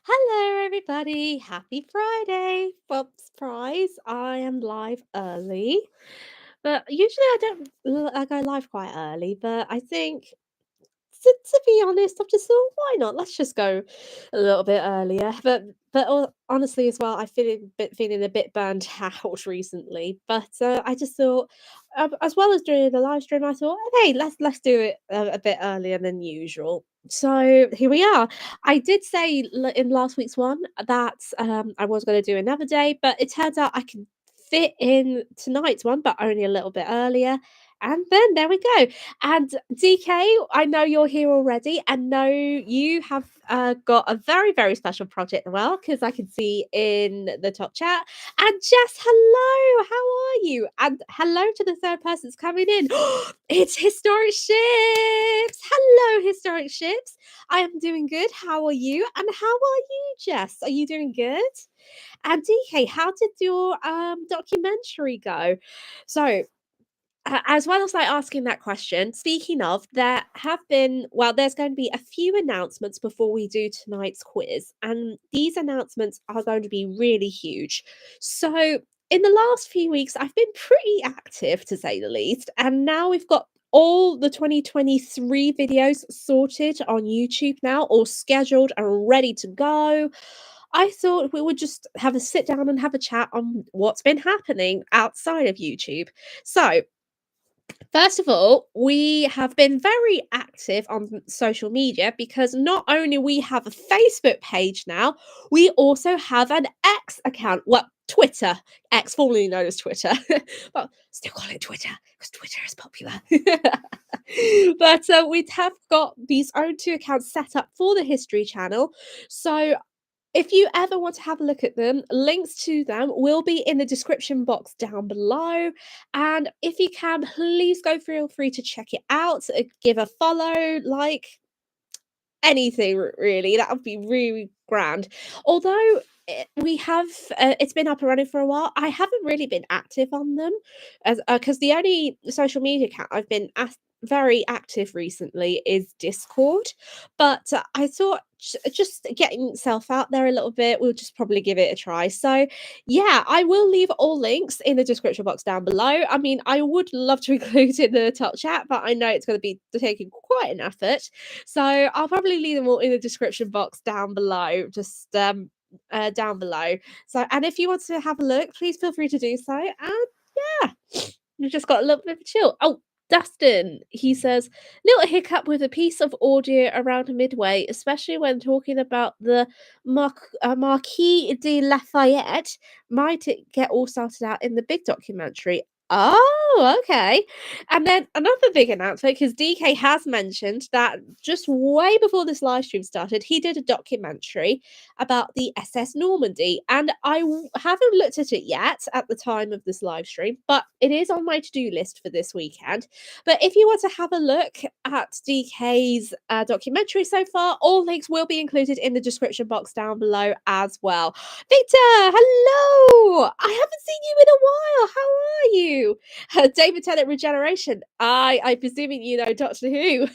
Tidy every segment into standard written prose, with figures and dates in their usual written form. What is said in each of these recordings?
Hello, everybody. Happy Friday. Well, surprise, I am live early. But usually I don't I go live quite early, but I think to be honest, I've just thought, why not? Let's just go a little bit earlier. But honestly, as well, I feeling a bit burnt out recently. But I just thought, as well as doing the live stream, I thought, hey, let's do it a bit earlier than usual. So here we are. I did say in last week's one that I was going to do another day, but it turns out I can fit in tonight's one, but only a little bit earlier. And then there we go. And DK, I know you're here already, and know you have got a very, very special project as well, because I can see in the top chat. And Jess, hello, how are you? And hello to the third person that's coming in. It's Historic Ships. Hello, Historic Ships. I am doing good. How are you? And how are you, Jess? Are you doing good? And DK, how did your documentary go? So as well as like asking that question, speaking of, there's going to be a few announcements before we do tonight's quiz, and these announcements are going to be really huge. So, in the last few weeks, I've been pretty active to say the least, and now we've got all the 2023 videos sorted on YouTube now, all scheduled and ready to go. I thought we would just have a sit down and have a chat on what's been happening outside of YouTube. So, first of all, we have been very active on social media because not only we have a Facebook page now, we also have an X account. Well, Twitter, X formerly known as Twitter, but still call it Twitter because Twitter is popular. But we have got these own two accounts set up for the History Channel. So if you ever want to have a look at them, links to them will be in the description box down below. And if you can, please feel free to check it out, give a follow, like anything really. That would be really grand. Although it's been up and running for a while, I haven't really been active on them, as because the only social media account I've been very active recently is Discord. But I thought just getting self out there a little bit, we'll just probably give it a try. So yeah, I will leave all links in the description box down below. I mean, I would love to include in the top chat, but I know it's going to be taking quite an effort. So I'll probably leave them all in the description box down below, just down below. So, and if you want to have a look, please feel free to do so. And yeah, we've just got a little bit of a chill. Oh, Dustin, he says, little hiccup with a piece of audio around midway, especially when talking about the Marquis de Lafayette. Might it get all started out in the big documentary? Oh, okay. And then another big announcement, because DK has mentioned that just way before this live stream started, he did a documentary about the SS Normandie. And haven't looked at it yet at the time of this live stream, but it is on my to do list for this weekend. But if you want to have a look at DK's documentary so far, all links will be included in the description box down below as well. Victor, hello! I haven't seen you in a while. How are you? David Tennant Regeneration. I'm presuming you know Doctor Who.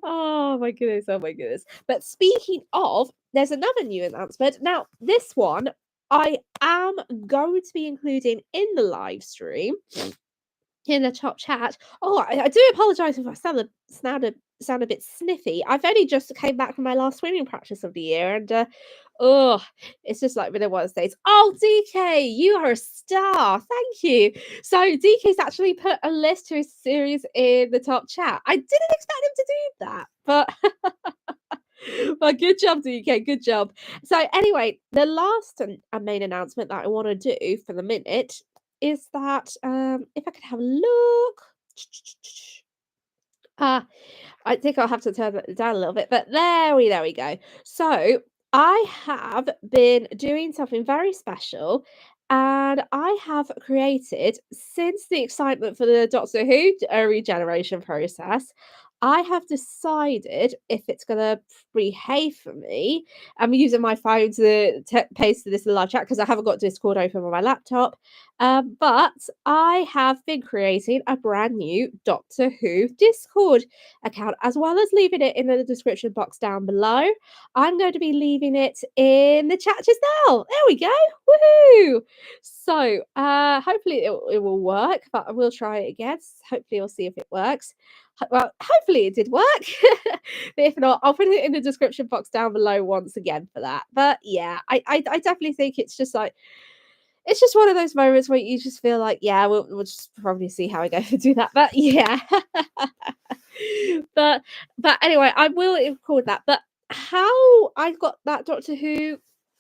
Oh my goodness, oh my goodness. But speaking of, there's another new announcement. Now, this one I am going to be including in the live stream in the top chat. Oh, I do apologise if I sound a bit sniffy. I've only just came back from my last swimming practice of the year, and oh, it's just like been one of those days. Oh, DK, you are a star. Thank you. So DK's actually put a list to his series in the top chat. I didn't expect him to do that, but good job, DK. Good job. So anyway, the last main announcement that I want to do for the minute is that if I could have a look. I think I'll have to turn that down a little bit, but there we go. So I have been doing something very special, and I have created, since the excitement for the Doctor Who regeneration process, I have decided if it's gonna behave for me. I'm using my phone to paste this in the live chat because I haven't got Discord open on my laptop. But I have been creating a brand new Doctor Who Discord account, as well as leaving it in the description box down below. I'm going to be leaving it in the chat just now. There we go. Woohoo! So, hopefully it will work, but I will try it again. Hopefully, we'll see if it works. Well, hopefully it did work. But if not, I'll put it in the description box down below once again for that. But yeah, I definitely think it's just like it's just one of those moments where you just feel like, yeah, we'll just probably see how I go to do that. But yeah. but anyway, I will record that. But how I got that Doctor Who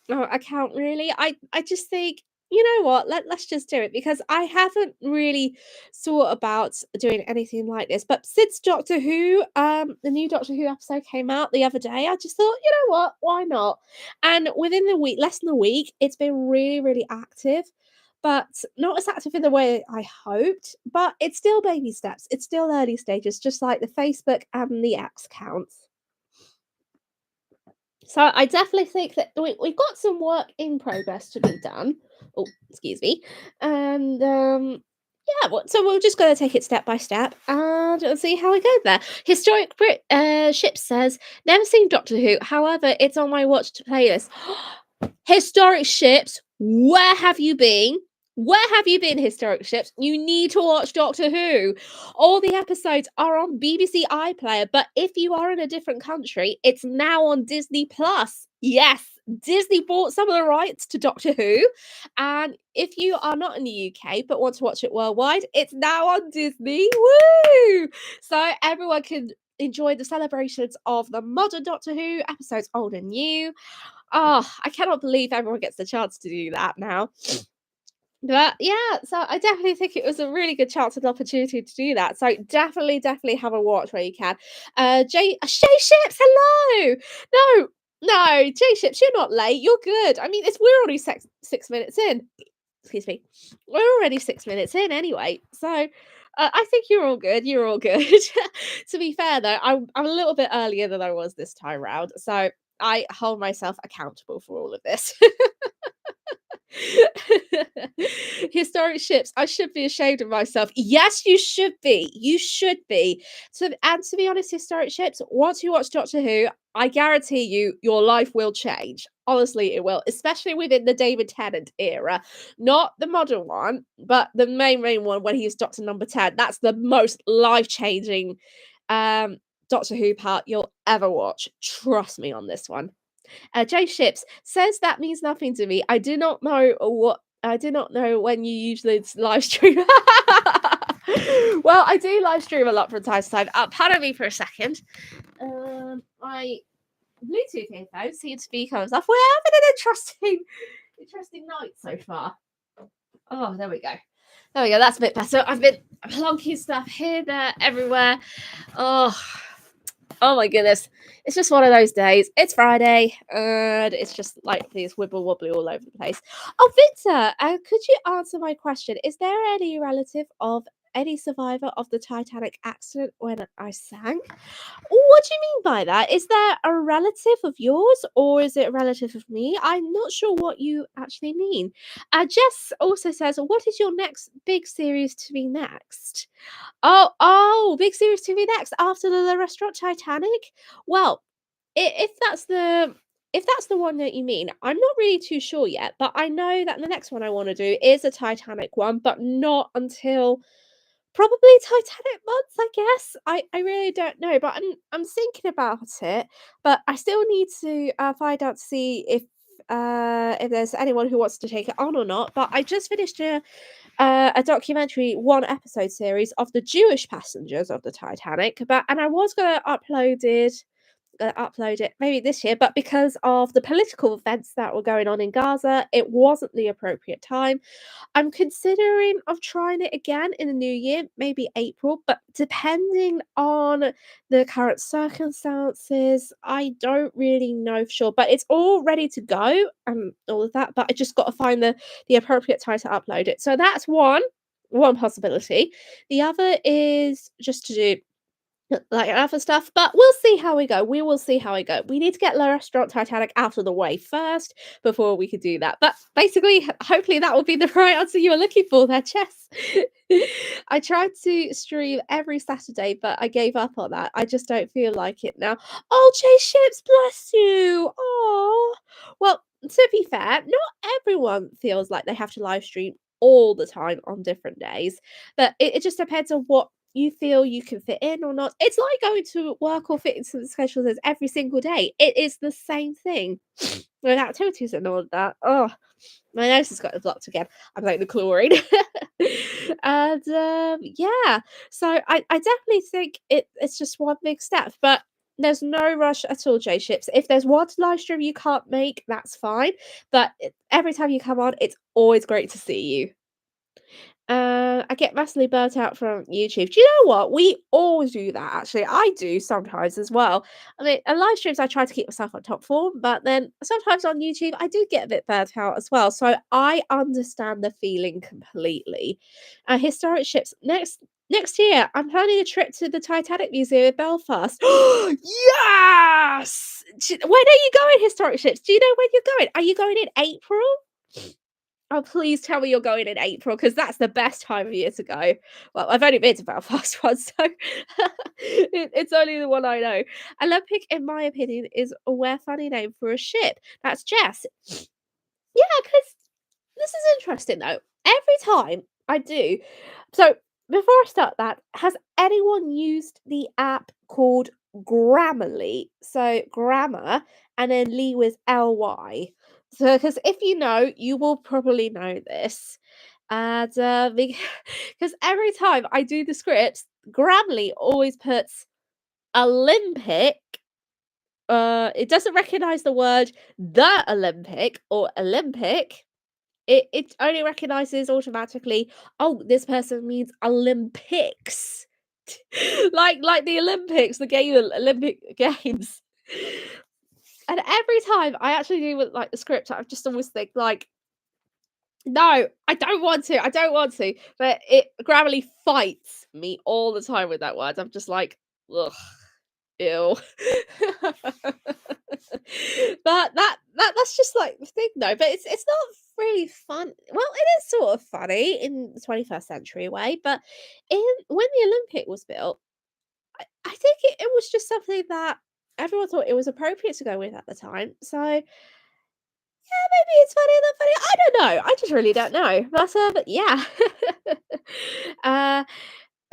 account really, I just think you know what, let's just do it because I haven't really thought about doing anything like this. But since Doctor Who, the new Doctor Who episode came out the other day, I just thought, you know what, why not? And within the week, less than a week, it's been really, really active but not as active in the way I hoped. But it's still baby steps. It's still early stages, just like the Facebook and the X counts. So I definitely think that we've got some work in progress to be done. Oh, excuse me. And yeah, so we're just going to take it step by step and see how we go there. Historic Ship says, never seen Doctor Who. However, it's on my watch to playlist. Historic Ships, where have you been? Where have you been, Historic Ships? You need to watch Doctor Who. All the episodes are on BBC iPlayer, but if you are in a different country, it's now on Disney Plus. Yes, Disney bought some of the rights to Doctor Who. And if you are not in the UK but want to watch it worldwide, it's now on Disney. Woo! So everyone can enjoy the celebrations of the modern Doctor Who episodes, old and new. Oh, I cannot believe everyone gets the chance to do that now. But yeah, so I definitely think it was a really good chance and opportunity to do that. So definitely have a watch where you can. Shay Ships, hello. No, no, Jay Ships, you're not late. You're good. I mean, we're already 6 minutes in. Excuse me. We're already 6 minutes in anyway. So I think you're all good. You're all good. To be fair though, I'm a little bit earlier than I was this time round. So I hold myself accountable for all of this. Historic ships. I should be ashamed of myself. Yes, you should be. You should be. So, and to be honest, historic ships. Once you watch Doctor Who, I guarantee you, your life will change. Honestly, it will, especially within the David Tennant era, not the modern one, but the main one when he's Doctor Number 10. That's the most life changing Doctor Who part you'll ever watch. Trust me on this one. Jay Ships says that means nothing to me. I do not know what. I do not know when you usually live stream. Well, I do live stream a lot from time to time. Pardon me for a second. My Bluetooth earphones seem to be coming off. We're having an interesting night so far. Oh, there we go. There we go. That's a bit better. I've been plonking stuff here, there, everywhere. Oh my goodness. It's just one of those days. It's Friday and it's just like these wibble wobbly all over the place. Oh, Victor, could you answer my question? Is there any relative of any survivor of the Titanic accident when I sank? What do you mean by that? Is there a relative of yours or is it a relative of me? I'm not sure what you actually mean. Jess also says, what is your next big series to be next? Big series to be next after the restaurant Titanic? Well, if that's the one that you mean, I'm not really too sure yet, but I know that the next one I want to do is a Titanic one, but not until probably Titanic month, I guess. I really don't know, but I'm thinking about it, but I still need to find out to see if there's anyone who wants to take it on or not. But I just finished a documentary one episode series of the Jewish passengers of the Titanic, and I was going to upload it maybe this year, but because of the political events that were going on in Gaza, it wasn't the appropriate time. I'm considering of trying it again in the new year, maybe April, but depending on the current circumstances, I don't really know for sure. But it's all ready to go and all of that. But I just got to find the appropriate time to upload it. So that's one possibility. The other is just to do like other stuff, but we'll see how we go. We will see how we go. We need to get the restaurant Titanic out of the way first before we could do that. But basically, hopefully that will be the right answer you were looking for there, Chess. I tried to stream every Saturday, but I gave up on that. I just don't feel like it now. Oh, Chase Ships, bless you. Oh, well, to be fair, not everyone feels like they have to live stream all the time on different days, but it just depends on what you feel you can fit in or not. It's like going to work or fit into the schedules every single day. It is the same thing with activities and all of that. Oh, my nose has got blocked again. I'm like the chlorine. And yeah, so I definitely think it's just one big step, but there's no rush at all, J Ships. If there's one live stream you can't make, that's fine. But every time you come on, it's always great to see you. I get massively burnt out from YouTube. Do you know what? We all do that actually. I do sometimes as well. I mean, on live streams, I try to keep myself on top form, but then sometimes on YouTube, I do get a bit burnt out as well. So I understand the feeling completely. Historic ships. Next year, I'm planning a trip to the Titanic Museum in Belfast. Yes! When are you going, historic ships? Do you know when you're going? Are you going in April? Oh, please tell me you're going in April because that's the best time of year to go. Well, I've only been to Belfast once, so it's only the one I know. Olympic, in my opinion, is a wear funny name for a ship. That's Jess. Yeah, because this is interesting though. Every time I do, so before I start that, has anyone used the app called Grammarly? So grammar and then Lee with LY. So because if you know, you will probably know this. And because every time I do the scripts, Grammarly always puts Olympic. It doesn't recognize the word the Olympic or Olympic. It only recognizes automatically, "Oh, this person means Olympics." Like the Olympics, the game Olympic Games. And every time I actually do with, like, the script, I just always think, like, "No, I don't want to," but it Grammarly fights me all the time with that word. I'm just like, "Ugh." Ew. But that's just like the thing though, but it's not really fun. Well, it is sort of funny in the 21st century way, but in when the Olympic was built, I think it was just something that everyone thought it was appropriate to go with at the time. So yeah, maybe it's funny, not funny. I don't know. I just really don't know. But yeah. uh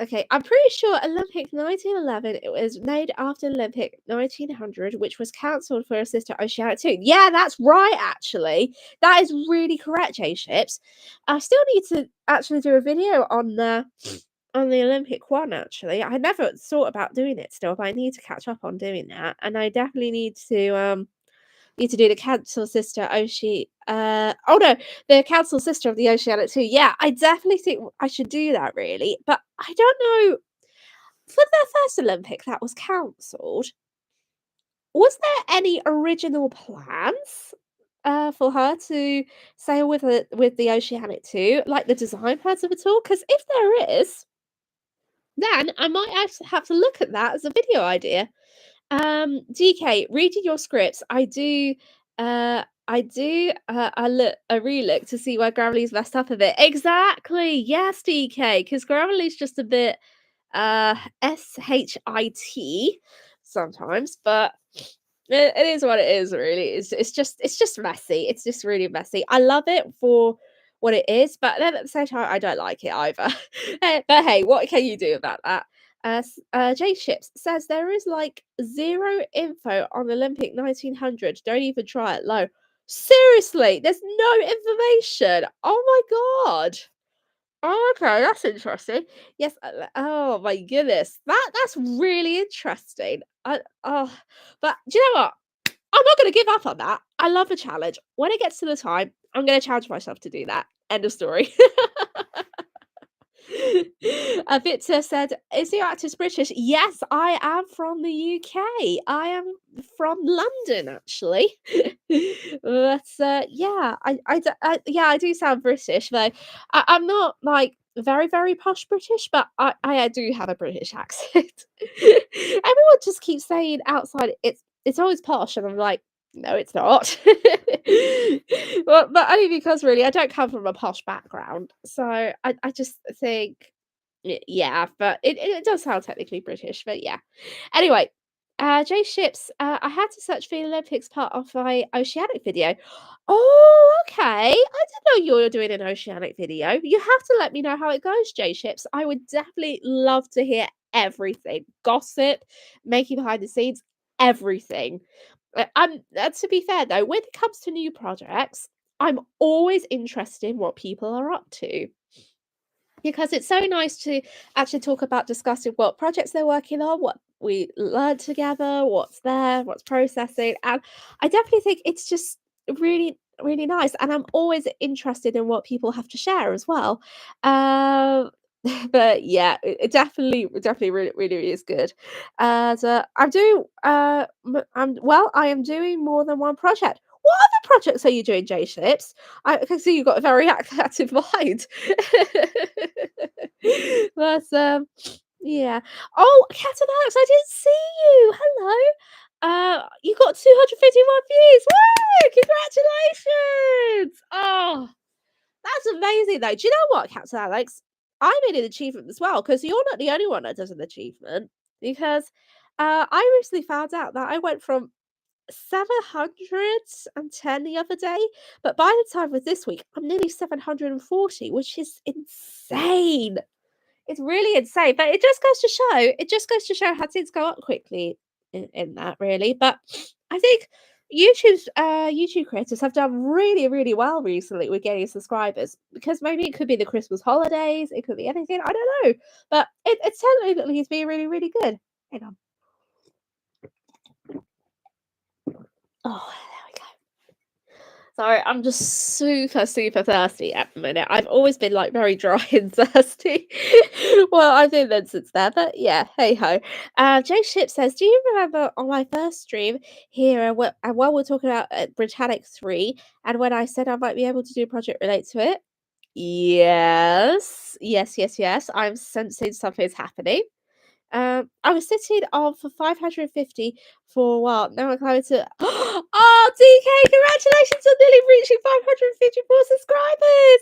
Okay, I'm pretty sure Olympic 1911, it was named after Olympic 1900, which was cancelled for a sister Oceanic 2. Yeah, that's right, actually. That is really correct, J-Ships. I still need to actually do a video on the Olympic one, actually. I never thought about doing it still, but I need to catch up on doing that. And I definitely need to do the council sister oh no, the council sister of the Oceanic too. Yeah, I definitely think I should do that really. But I don't know for the first Olympic that was cancelled, was there any original plans for her to sail with the Oceanic too? Like the design plans of it all? Because if there is, then I might actually have to look at that as a video idea. DK, reading your scripts, I look a relook to see where Grammarly's messed up a bit. Exactly. Yes, DK, because Grammarly's just a bit shit sometimes, but it is what it is, really. It's just messy. It's just really messy. I love it for what it is, but then at the same time, I don't like it either. But hey, what can you do about that? J Ships says there is like zero info on Olympic 1900. Don't even try it. Low. Seriously, there's no information. Oh my god. Oh, okay, that's interesting. Yes. Oh my goodness, that's really interesting. But do you know what? I'm not going to give up on that. I love a challenge. When it gets to the time, I'm going to challenge myself to do that. End of story. Victor said, "Is your actress British?" Yes, I am from the UK. I am from London, actually. But yeah, yeah, I do sound British, though. I'm not like very, very posh British, but I do have a British accent. Everyone just keeps saying outside it's always posh, and I'm like, no, it's not. But only because really I don't come from a posh background, so I just think, yeah, but it does sound technically British, but yeah. Anyway, J Ships, I had to search for the Olympics part of my oceanic video. Oh, okay. I didn't know you were doing an oceanic video. You have to let me know how it goes, J Ships. I would definitely love to hear everything. Gossip, making behind the scenes, everything. To be fair though, when it comes to new projects, I'm always interested in what people are up to because it's so nice to actually talk about discussing what projects they're working on, what we learned together, what's there, what's processing. And I definitely think it's just really, really nice. And I'm always interested in what people have to share as well. Um, but yeah, it definitely really, really, really is good. And I'm doing, I am doing more than one project. What other projects are you doing, J Ships? I can see you've got a very active mind. But, yeah. Oh, Cat and Alex, I didn't see you. Hello. You got 251 views. Woo! Congratulations. Oh, that's amazing though. Do you know what, Cat and Alex? I made an achievement as well because you're not the only one that does an achievement. Because I recently found out that I went from 710 the other day, but by the time of this week, I'm nearly 740, which is insane. It's really insane, but it just goes to show how things go up quickly in that really. But I think YouTube creators have done really, really well recently with getting subscribers because maybe it could be the Christmas holidays, it could be anything, I don't know. But it's totally it's been really, really good. Hang on. Oh, there we go. Sorry, I'm just super, super thirsty at the minute. I've always been like very dry and thirsty. Well, I've been then since then, but yeah, hey ho. Jay Ship says, "Do you remember on my first stream here, while we're talking about Britannic 3, and when I said I might be able to do a project related to it?" Yes, yes, yes, yes. I'm sensing something's happening. I was sitting on for 550 for a while. Now I'm climbing to oh, DK, congratulations on nearly reaching 554 subscribers.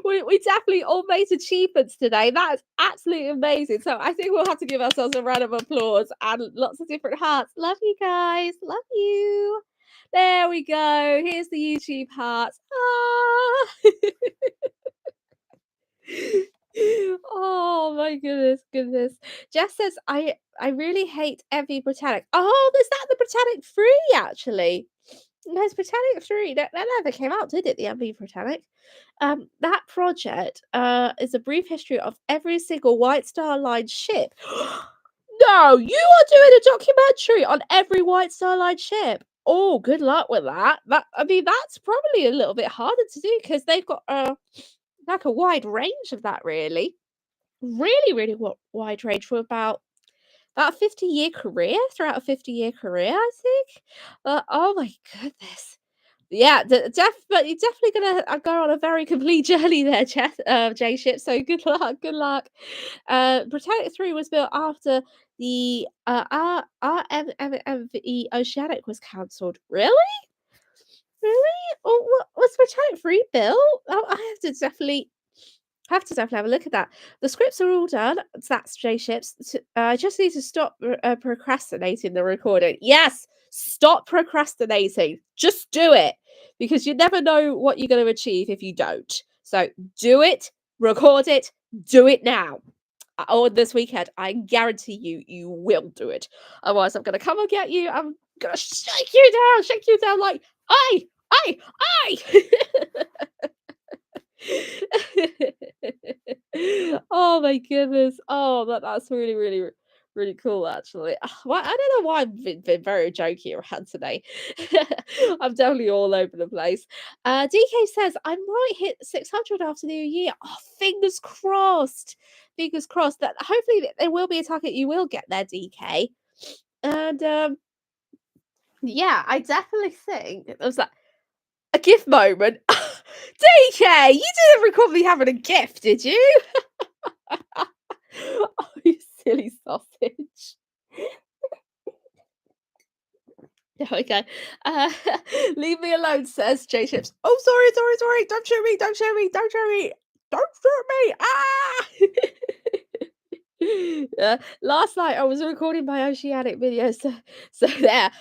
Yay! We definitely all made achievements today. That is absolutely amazing. So I think we'll have to give ourselves a round of applause and lots of different hearts. Love you guys. Love you. There we go. Here's the YouTube hearts. Ah. Oh my goodness, goodness. Jess says, I really hate MV Britannic. Oh, is that the Britannic 3 actually? There's Britannic 3. That never came out, did it? The MV Britannic. That project is a brief history of every single White Star Line ship. No, you are doing a documentary on every White Star Line ship. Oh, good luck with that. I mean, that's probably a little bit harder to do because they've got like a wide range of that, really. Really, really wide range for about a 50-year career, throughout a 50-year career, I think. Oh my goodness. Yeah, but you're definitely gonna go on a very complete journey there, J Ship. So good luck, good luck. Britannic 3 was built after the RMMV Oceanic was cancelled. Really? Really? Oh, what was Britannic 3 built? Oh, I have to definitely have a look at that. The scripts are all done. So that's J Ships. I just need to stop procrastinating the recording. Yes, stop procrastinating. Just do it because you never know what you're going to achieve if you don't. So do it, record it, do it now. Or this weekend, I guarantee you will do it. Otherwise, I'm going to come and get you. I'm going to shake you down like, I. Oh my goodness. Oh, that's really, really, really cool, actually. Well, I don't know why I've been very jokey around today. I'm definitely all over the place. DK says, I might hit 600 after the new year. Oh, fingers crossed. Fingers crossed that hopefully there will be a target you will get there, DK. And yeah, I definitely think it was like a gift moment. DK, you didn't record me having a gift, did you? Oh, you silly sausage. There we go. Uh, leave me alone, says J Ships. Oh, sorry, sorry, sorry. Don't shoot me, don't shoot me, don't shoot me. Don't shoot me. Ah! Last night I was recording my oceanic video, so there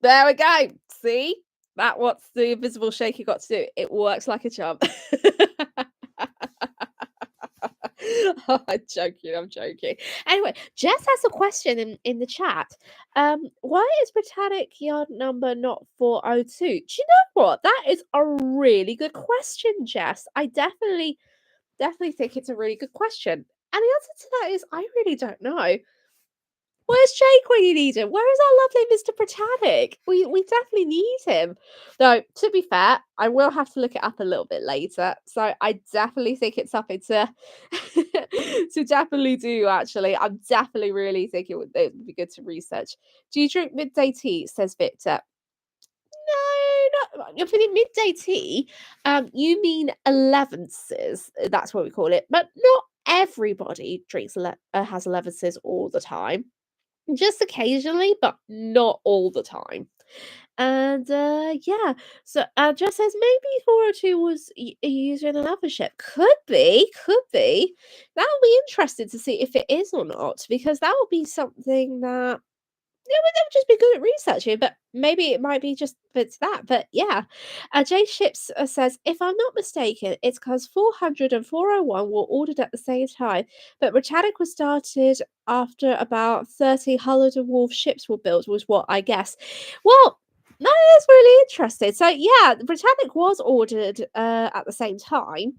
we go. See? That what's the invisible shaker got to do. It works like a charm. Oh, I'm joking, I'm joking. Anyway, Jess has a question in the chat. Why is Britannic yard number not 402? Do you know what? That is a really good question, Jess. I definitely think it's a really good question. And the answer to that is I really don't know. Where's Jake when you need him? Where is our lovely Mr. Britannic? We definitely need him. Though, to be fair, I will have to look it up a little bit later. So I definitely think it's something to to definitely do, actually. I'm definitely really think it would be good to research. Do you drink midday tea? Says Victor. No, not if you mean midday tea, you mean 11ses. That's what we call it. But not everybody has 11ses all the time. Just occasionally, but not all the time. And yeah, so Jess says maybe 402 was used in another ship. Could be, could be. That'll be interesting to see if it is or not, because that would be something that they would just be good at researching, but maybe it might be just it's that. But yeah, Jay Ships says, if I'm not mistaken, it's because 400 and 401 were ordered at the same time, but Britannic was started after about 30 Hullard and Wolf ships were built, was what I guess. Well, no, that's really interesting. So yeah, the Britannic was ordered at the same time.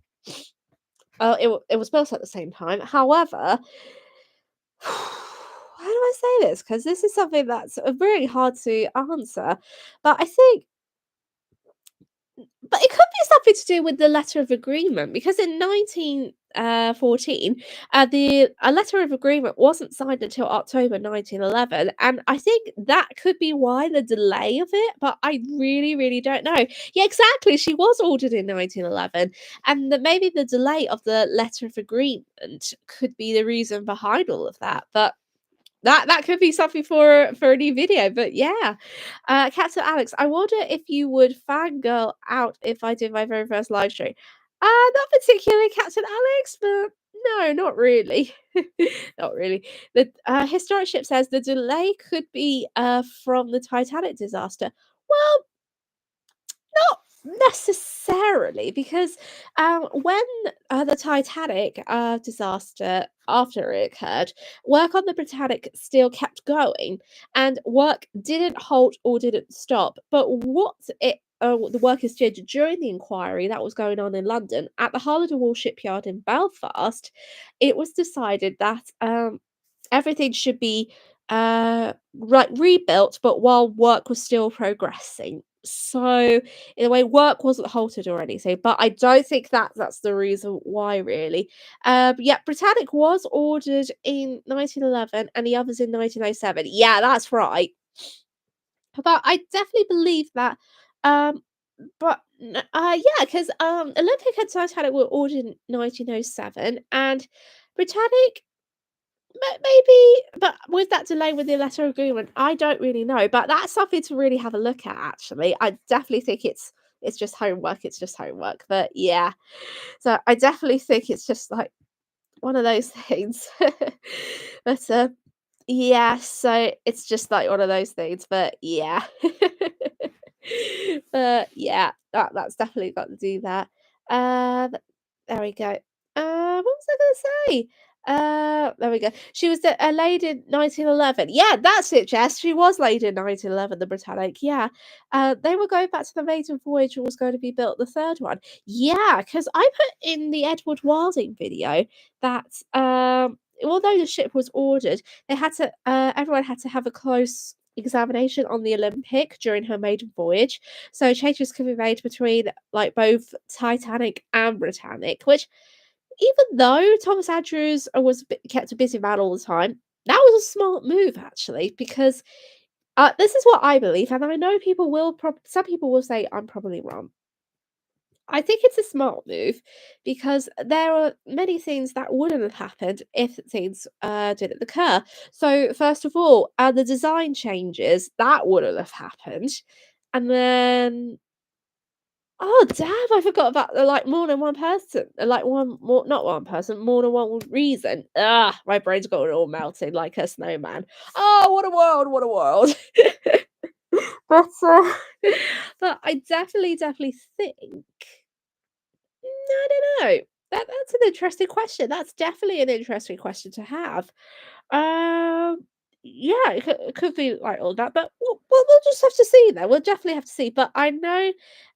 It was built at the same time. However, how do I say this? Because this is something that's very hard to answer. But I think, but it could be something to do with the letter of agreement because in 1914, the a letter of agreement wasn't signed until October 1911, and I think that could be why the delay of it. But I really, really don't know. Yeah, exactly. She was ordered in 1911, and maybe the delay of the letter of agreement could be the reason behind all of that. But that could be something for a new video, but yeah. Captain Alex, I wonder if you would fangirl out if I did my very first live stream. Not particularly, Captain Alex, but no, not really. Not really. The historic ship says the delay could be from the Titanic disaster. Well, not necessarily, because when the Titanic disaster after it occurred, work on the Britannic still kept going, and work didn't halt or didn't stop. But what the workers did during the inquiry that was going on in London at the Harland and Wolff shipyard in Belfast, it was decided that everything should be rebuilt, but while work was still progressing. So in a way, work wasn't halted or anything, but I don't think that's the reason why, really. Yeah, Britannic was ordered in 1911 and the others in 1907. Yeah, that's right. But I definitely believe that. Um, yeah, because Olympic and Titanic were ordered in 1907, and Britannic maybe, but with that delay with the letter agreement, I don't really know. But that's something to really have a look at, actually. I definitely think it's just homework. It's just homework. But yeah. So I definitely think it's just like one of those things. But yeah, so it's just like one of those things. But yeah. But yeah, that's definitely got to do that. But there we go. What was I gonna say? There we go. She was laid in 1911. Yeah, that's it, Jess. She was laid in 1911, the Britannic. Yeah. They were going back to the maiden voyage and was going to be built the third one. Yeah, because I put in the Edward Wilding video that although the ship was ordered, they had to everyone had to have a close examination on the Olympic during her maiden voyage. So changes could be made between like both Titanic and Britannic, which even though Thomas Andrews was kept a busy man all the time, that was a smart move actually, because this is what I believe, and I know people will some people will say I'm probably wrong. I think it's a smart move because there are many things that wouldn't have happened if things didn't occur. So, first of all, the design changes that wouldn't have happened. And then, oh, damn, I forgot about the like more than one person, like one more, not one person, more than one reason. Ah, my brain's got all melted like a snowman. Oh, what a world, what a world. but, but I definitely think. I don't know. That's an interesting question. That's definitely an interesting question to have. Um, yeah, it could be like all that, but we'll just have to see. Then we'll definitely have to see. But I know,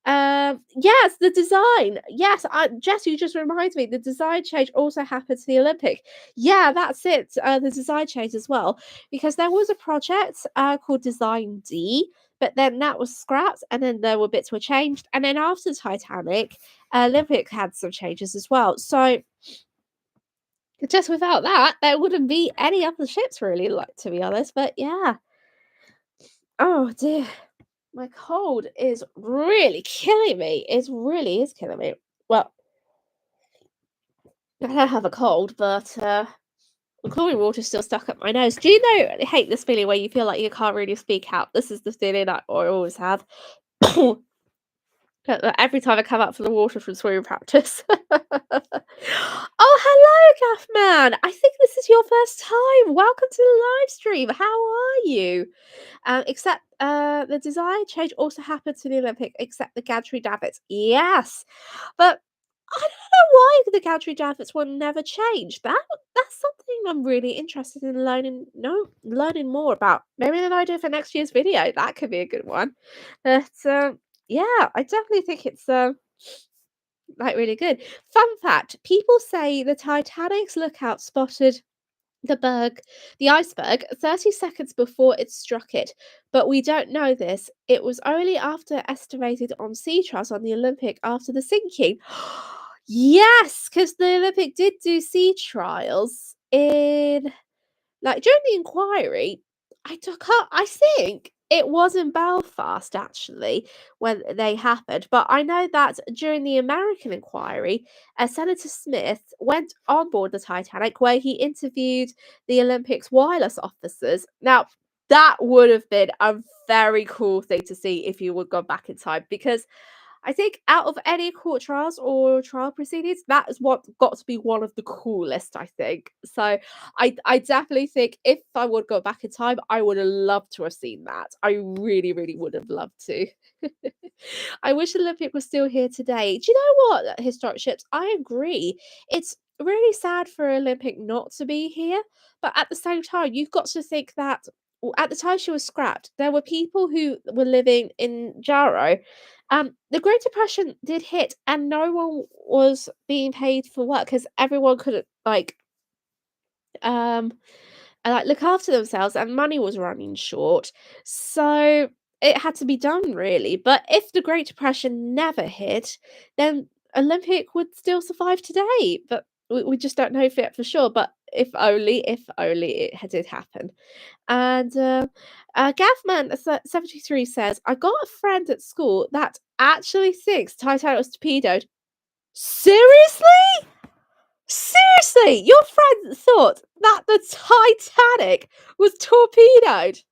yes, the design. Yes, Jess, you just reminded me. The design change also happened to the Olympic. Yeah, that's it. The design change as well, because there was a project called Design D. But then that was scrapped, and then there were bits were changed, and then after Titanic, Olympic had some changes as well. So just without that, there wouldn't be any other ships really, like to be honest. But yeah. Oh dear. My cold is really killing me. It really is killing me. Well, I don't have a cold, but the chlorine water's still stuck up my nose. Do you know I hate this feeling where you feel like you can't really speak out? This is the feeling that I always have. Every time I come out for the water from swimming practice. Oh, hello, Gaffman. I think this is your first time. Welcome to the live stream. How are you? Except the design change also happened to the Olympic, except the gantry davits. Yes, but I don't know why the gantry davits will never change. That's something I'm really interested in learning more about. Maybe an idea for next year's video. That could be a good one. But yeah, I definitely think it's like really good. Fun fact: people say the Titanic's lookout spotted the berg, the iceberg, 30 seconds before it struck it. But we don't know this. It was only after estimated on sea trials on the Olympic after the sinking. Yes, because the Olympic did do sea trials in like, during the inquiry, I think it was in Belfast actually when they happened, but I know that during the American inquiry, Senator Smith went on board the Titanic where he interviewed the Olympics wireless officers. Now, that would have been a very cool thing to see if you would go back in time because I think out of any court trials or trial proceedings, that is what got to be one of the coolest, I think. So I definitely think if I would go back in time, I would have loved to have seen that. I really would have loved to. I wish Olympic was still here today. Do you know what, historic ships? I agree. It's really sad for Olympic not to be here, but at the same time, you've got to think that at the time she was scrapped, there were people who were living in Jarrow. The Great Depression did hit, and no one was being paid for work because everyone couldn't um like look after themselves, and money was running short. So it had to be done really. But if the Great Depression never hit, then Olympic would still survive today. But we just don't know if it for sure. But if only it did happen. And Gavman 73 says, I got a friend at school that actually thinks Titanic was torpedoed. Seriously? Seriously? Your friend thought that the Titanic was torpedoed?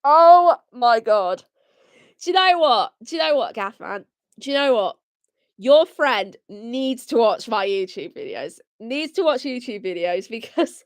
Oh my god. Do you know what? Do you know what, Gavman? Do you know what? Your friend needs to watch my YouTube videos. Needs to watch YouTube videos because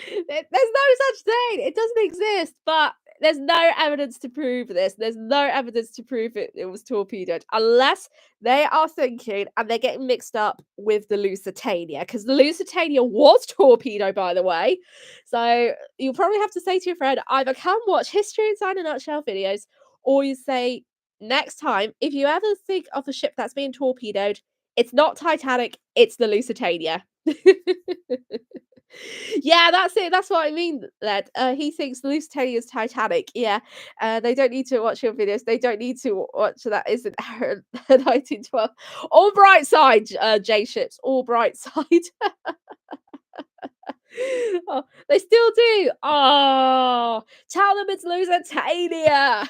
there's no such thing. It doesn't exist, but there's no evidence to prove this. There's no evidence to prove it was torpedoed unless they are thinking and they're getting mixed up with the Lusitania because the Lusitania was torpedoed, by the way. So you'll probably have to say to your friend, either come watch History Inside a Nutshell videos, or you say, next time, if you ever think of a ship that's being torpedoed, it's not Titanic, it's the Lusitania. Yeah, that's it. That's what I mean. That he thinks Luce Teddy is Titanic. Yeah, they don't need to watch your videos. They don't need to watch that. Isn't 1912? All bright side, J ships. All bright side. Oh, they still do. Oh, tell them it's Lusitania.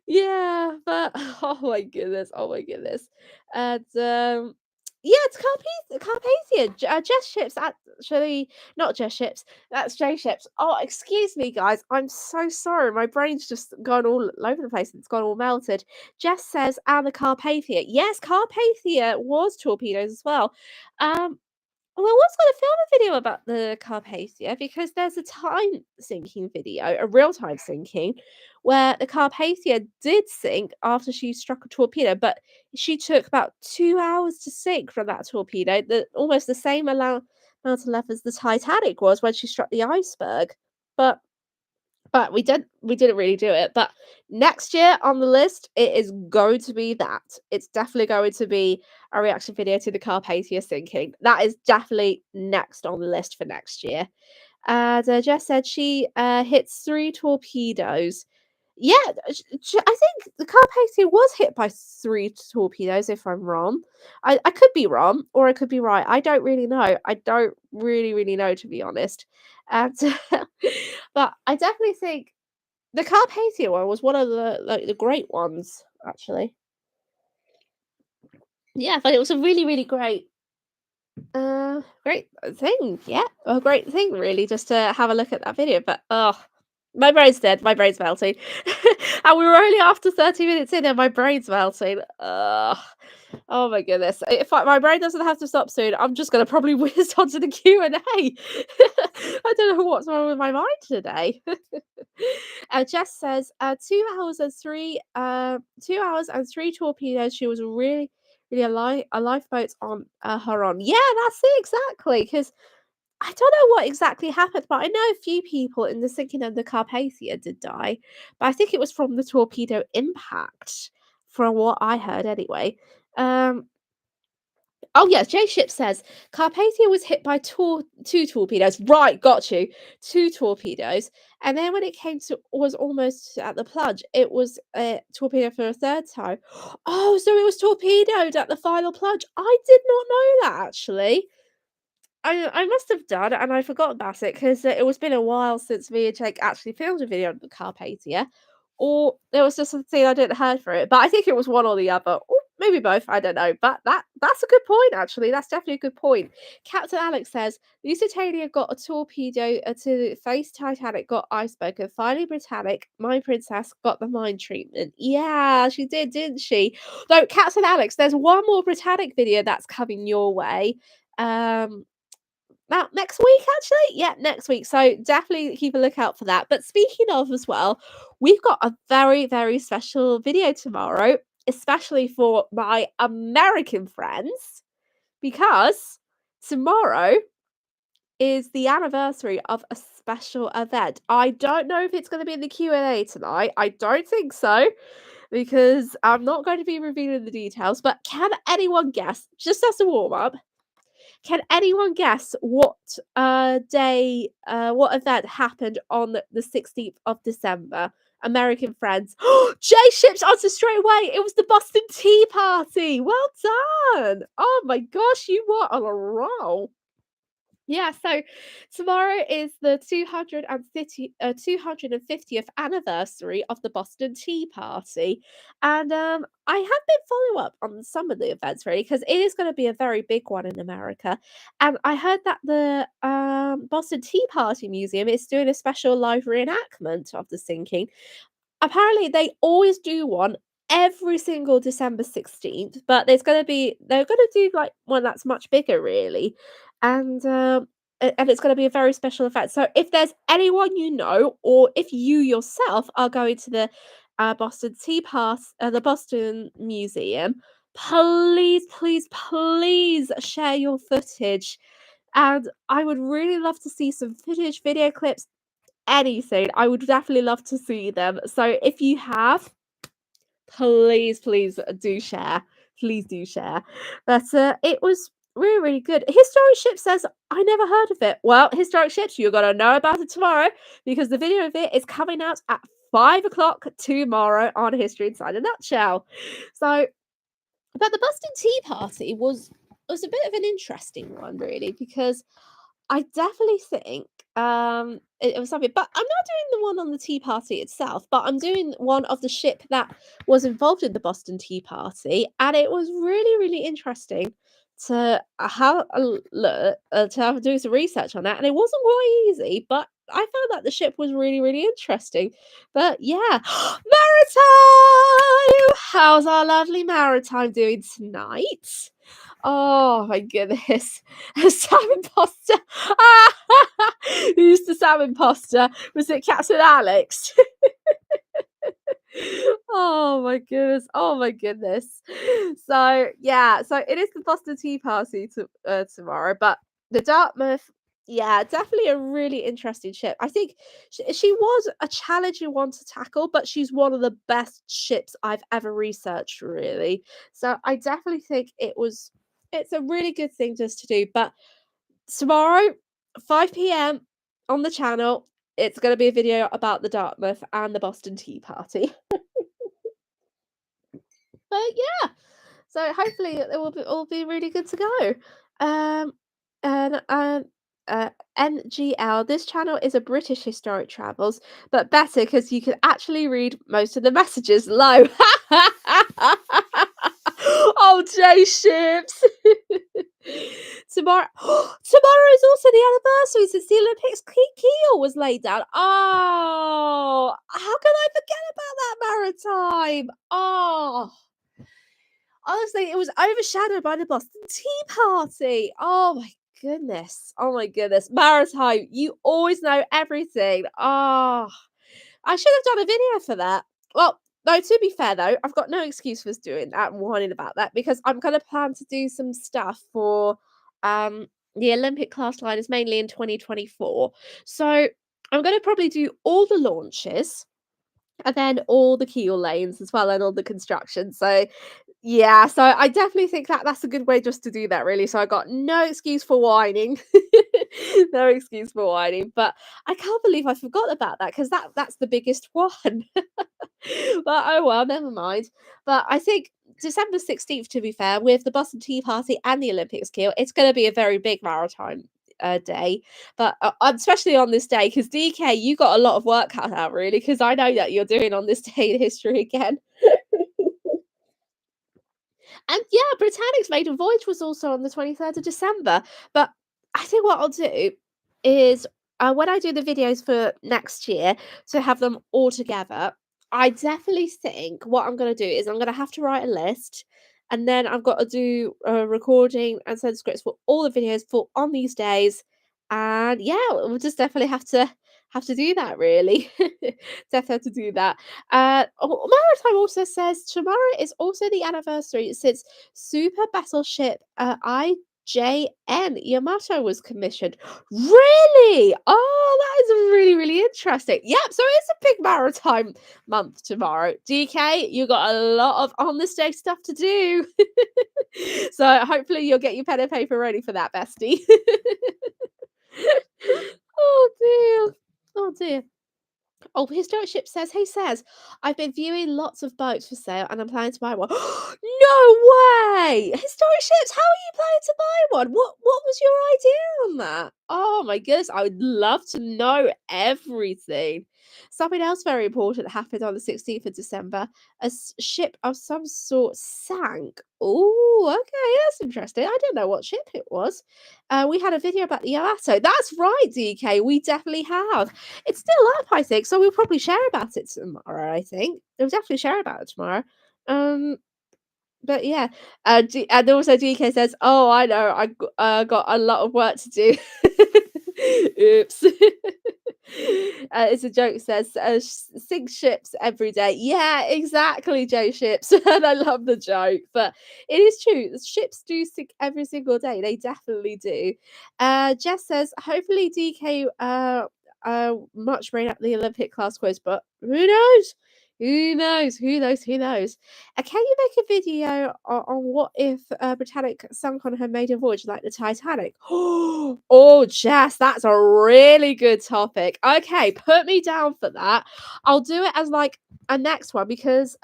Yeah, but oh my goodness, oh my goodness. And yeah, it's Carpathia. Jet ships actually, not jet ships. That's J ships. Oh, excuse me, guys. I'm so sorry. My brain's just gone all over the place. It's gone all melted. Jess says, and the Carpathia. Yes, Carpathia was torpedoes as well. Well, I was going to film a video about the Carpathia because there's a time sinking video, a real time sinking, where the Carpathia did sink after she struck a torpedo, but she took about 2 hours to sink from that torpedo, almost the same amount of length as the Titanic was when she struck the iceberg. But we didn't really do it. But next year on the list, it is going to be that. It's definitely going to be a reaction video to the Carpathia sinking. That is definitely next on the list for next year. And Jess said she hits 3 torpedoes. Yeah, I think the Carpathia was hit by 3 torpedoes, if I'm wrong. I could be wrong, or I could be right. I don't really know. I don't really know, to be honest. And but I definitely think the Carpathia one was one of the great ones, actually. Yeah, but it was a really great great thing. Yeah, a great thing really just to have a look at that video. But oh, my brain's dead. My brain's melting. And we were only after 30 minutes in and my brain's melting. Ugh. Oh my goodness. If my brain doesn't have to stop soon, I'm just going to probably whiz onto the Q&A. I don't know what's wrong with my mind today. Jess says, 2 hours and 3 torpedoes. She was really a lifeboat on her on. Yeah, that's it exactly. Because I don't know what exactly happened, but I know a few people in the sinking of the Carpathia did die. But I think it was from the torpedo impact, from what I heard anyway. Oh yes, J Ship says Carpathia was hit by 2 torpedoes. Right, got you. 2 torpedoes, and then when it came to was almost at the plunge, it was a torpedo for a third time. Oh, so it was torpedoed at the final plunge. I did not know that actually. I must have done, and I forgot about it because it was been a while since me and Jake actually filmed a video on the Carpathia, or there was just something I didn't heard for it. But I think it was one or the other, or maybe both. I don't know. But that's a good point, actually. That's definitely a good point. Captain Alex says Lusitania got a torpedo to face Titanic, got iceberg, and finally Britannic, my princess, got the mine treatment. Yeah, she did, didn't she? Though Captain Alex, there's one more Britannic video that's coming your way. Now, next week, actually? Yeah, next week. So definitely keep a lookout for that. But speaking of as well, we've got a very special video tomorrow, especially for my American friends, because tomorrow is the anniversary of a special event. I don't know if it's going to be in the Q&A tonight. I don't think so, because I'm not going to be revealing the details. But can anyone guess, just as a warm-up, can anyone guess what what event happened on the 16th of December? American friends. J Ship's answer straight away. It was the Boston Tea Party. Well done. Oh my gosh, you were on a roll. Yeah, so tomorrow is the 250th anniversary of the Boston Tea Party. And I have been follow up on some of the events really because it is going to be a very big one in America. And I heard that the Boston Tea Party Museum is doing a special live reenactment of the sinking. Apparently, they always do one every single December 16th, but they're gonna do, like, one that's much bigger, really, and, and it's gonna be a very special event, so if there's anyone you know, or if you yourself are going to the Boston Museum, please share your footage, and I would really love to see some footage, video clips, anything. I would definitely love to see them. So if you have, please do share. Please do share. But it was really good. Historic Ship says, I never heard of it. Well, Historic Ships, you're going to know about it tomorrow because the video of it is coming out at 5 o'clock tomorrow on History Inside a Nutshell. So, but the Boston Tea Party was was a bit of an interesting one, really, because I definitely think it was something, but I'm not doing the one on the Tea Party itself, but I'm doing one of the ship that was involved in the Boston Tea Party, and it was really, really interesting to have a look, to have do some research on that, and it wasn't quite easy, but I found that the ship was really, really interesting. But yeah, Maritime! How's our lovely Maritime doing tonight? Oh my goodness. A salmon pasta. Who's the salmon pasta? Was it Captain Alex? Oh my goodness. Oh my goodness. So yeah, so it is the Boston Tea Party tomorrow, but the Dartmouth, yeah, definitely a really interesting ship. I think she was a challenging one to tackle, but she's one of the best ships I've ever researched, really. So I definitely think it's a really good thing just to do. But tomorrow, 5 p.m. on the channel, it's going to be a video about the Dartmouth and the Boston Tea Party. But yeah, so hopefully it will be all be really good to go. Um, and NGL. This channel is a British historic travels, but better because you can actually read most of the messages low. Oh, J ships. Tomorrow, tomorrow is also the anniversary since the Olympics keel was laid down. Oh, how can I forget about that maritime? Oh. Honestly, it was overshadowed by the Boston Tea Party. Oh my goodness. Oh my goodness. Maritime, you always know everything. Oh, I should have done a video for that. Well, no, to be fair though, I've got no excuse for doing that and whining about that because I'm gonna plan to do some stuff for the Olympic class liners mainly in 2024. So I'm gonna probably do all the launches and then all the keel lanes as well and all the construction. So yeah, so I definitely think that that's a good way just to do that really. So I got no excuse for whining. No excuse for whining. But I can't believe I forgot about that because that's the biggest one. But oh well, never mind. But I think December 16th, to be fair, with the Boston Tea Party and the Olympics keel, it's going to be a very big maritime day. But especially on this day, because DK, you got a lot of work cut out, really, because I know that you're doing on this day in history again. And yeah, Britannic's maiden voyage was also on the 23rd of December. But I think what I'll do is when I do the videos for next year to have them all together, I definitely think what I'm going to do is I'm going to have to write a list and then I've got to do a recording and send scripts for all the videos for on these days. And yeah, we'll just definitely have to do that really. Definitely have to do that. Maritime also says tomorrow is also the anniversary since Super Battleship IJN Yamato was commissioned. Really? Oh, that is really, really interesting. Yep, so it's a big maritime month tomorrow. DK, you got a lot of on this day stuff to do. So hopefully you'll get your pen and paper ready for that, bestie. Oh dear. Oh dear. Oh, Historic Ship says, "Hey, says, I've been viewing lots of boats for sale and I'm planning to buy one." No way! Historic Ships, how are you planning to buy one? What was your idea on that? Oh my goodness, I would love to know everything. Something else very important happened on the 16th of December. Ship of some sort sank. Oh, okay, that's interesting. I don't know what ship it was. We had a video about the Yamato. That's right, DK. We definitely have. It's still up, I think, so we'll probably share about it tomorrow, I think. We'll definitely share about it tomorrow. Um, but yeah, and also DK says, "Oh, I know, got a lot of work to do." Oops. It's a joke. Says, "Sink ships every day." Yeah, exactly, Joe ships, and I love the joke, but it is true. The ships do sink every single day. They definitely do. Jess says, "Hopefully, DK much bring up the Olympic class quiz, but who knows? Who knows? Who knows? Who knows?" Can you make a video on what if Britannic sunk on her maiden voyage like the Titanic? Oh, Jess, that's a really good topic. Okay, put me down for that. I'll do it as like a next one because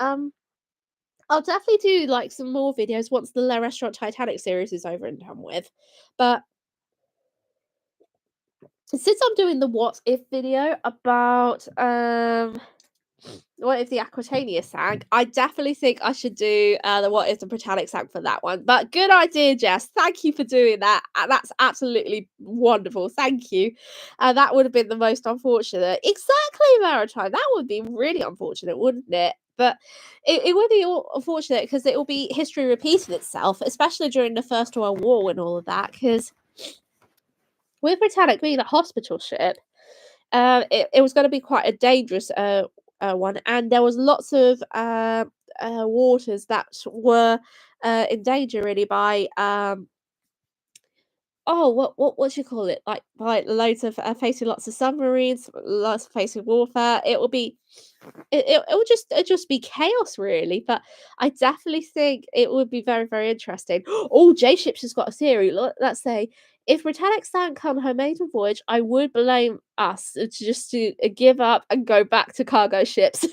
I'll definitely do, like, some more videos once the Le Restaurant Titanic series is over and done with, but since I'm doing the what if video about, what if the Aquatania sank, I definitely think I should do, the what if the Britannic sank for that one, but good idea, Jess, thank you for doing that, that's absolutely wonderful, thank you, that would have been the most unfortunate exactly, Maritime, that would be really unfortunate, wouldn't it? But it would be unfortunate because it will be history repeating itself, especially during the First World War and all of that, because with Britannic being a hospital ship, it was going to be quite a dangerous one, and there was lots of waters that were in danger really by what you call it, like by loads of facing lots of submarines, lots of facing warfare. It will be it will just be chaos really, but I definitely think it would be very, very interesting. Oh, J Ships has got a theory. Let's say if Britannic sank on her maiden voyage, I would blame us to give up and go back to cargo ships.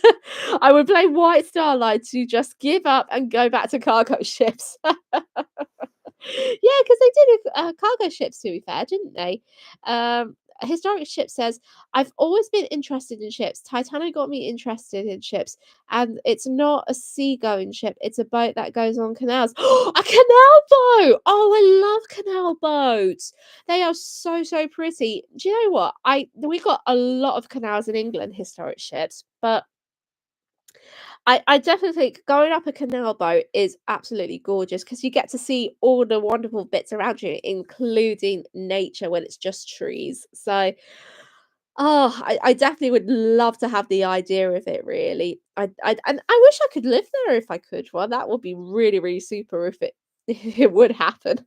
I would blame White Star Line to just give up and go back to cargo ships. Yeah, because they did cargo ships, to be fair, didn't they? A historic ship says, I've always been interested in ships. Titanic got me interested in ships. And it's not a seagoing ship, it's a boat that goes on canals. A canal boat! Oh, I love canal boats. They are so, so pretty. Do you know what? We got a lot of canals in England, historic ships, but I definitely think going up a canal boat is absolutely gorgeous because you get to see all the wonderful bits around you, including nature when it's just trees. So, oh, I definitely would love to have the idea of it. Really, and I wish I could live there if I could. Well, that would be really, really super if it if it would happen.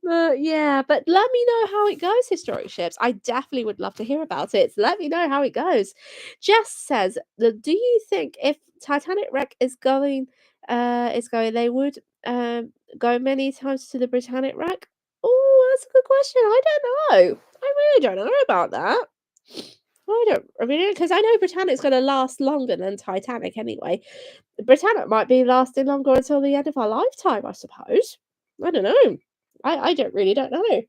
But yeah, but let me know how it goes, historic ships. I definitely would love to hear about it. Let me know how it goes. Jess says, Do you think if Titanic wreck is going, they would go many times to the Britannic wreck?" Oh, that's a good question. I don't know. I really don't know about that. I mean, because I know Britannic's going to last longer than Titanic anyway. Britannic might be lasting longer until the end of our lifetime, I suppose. I don't know. I don't know.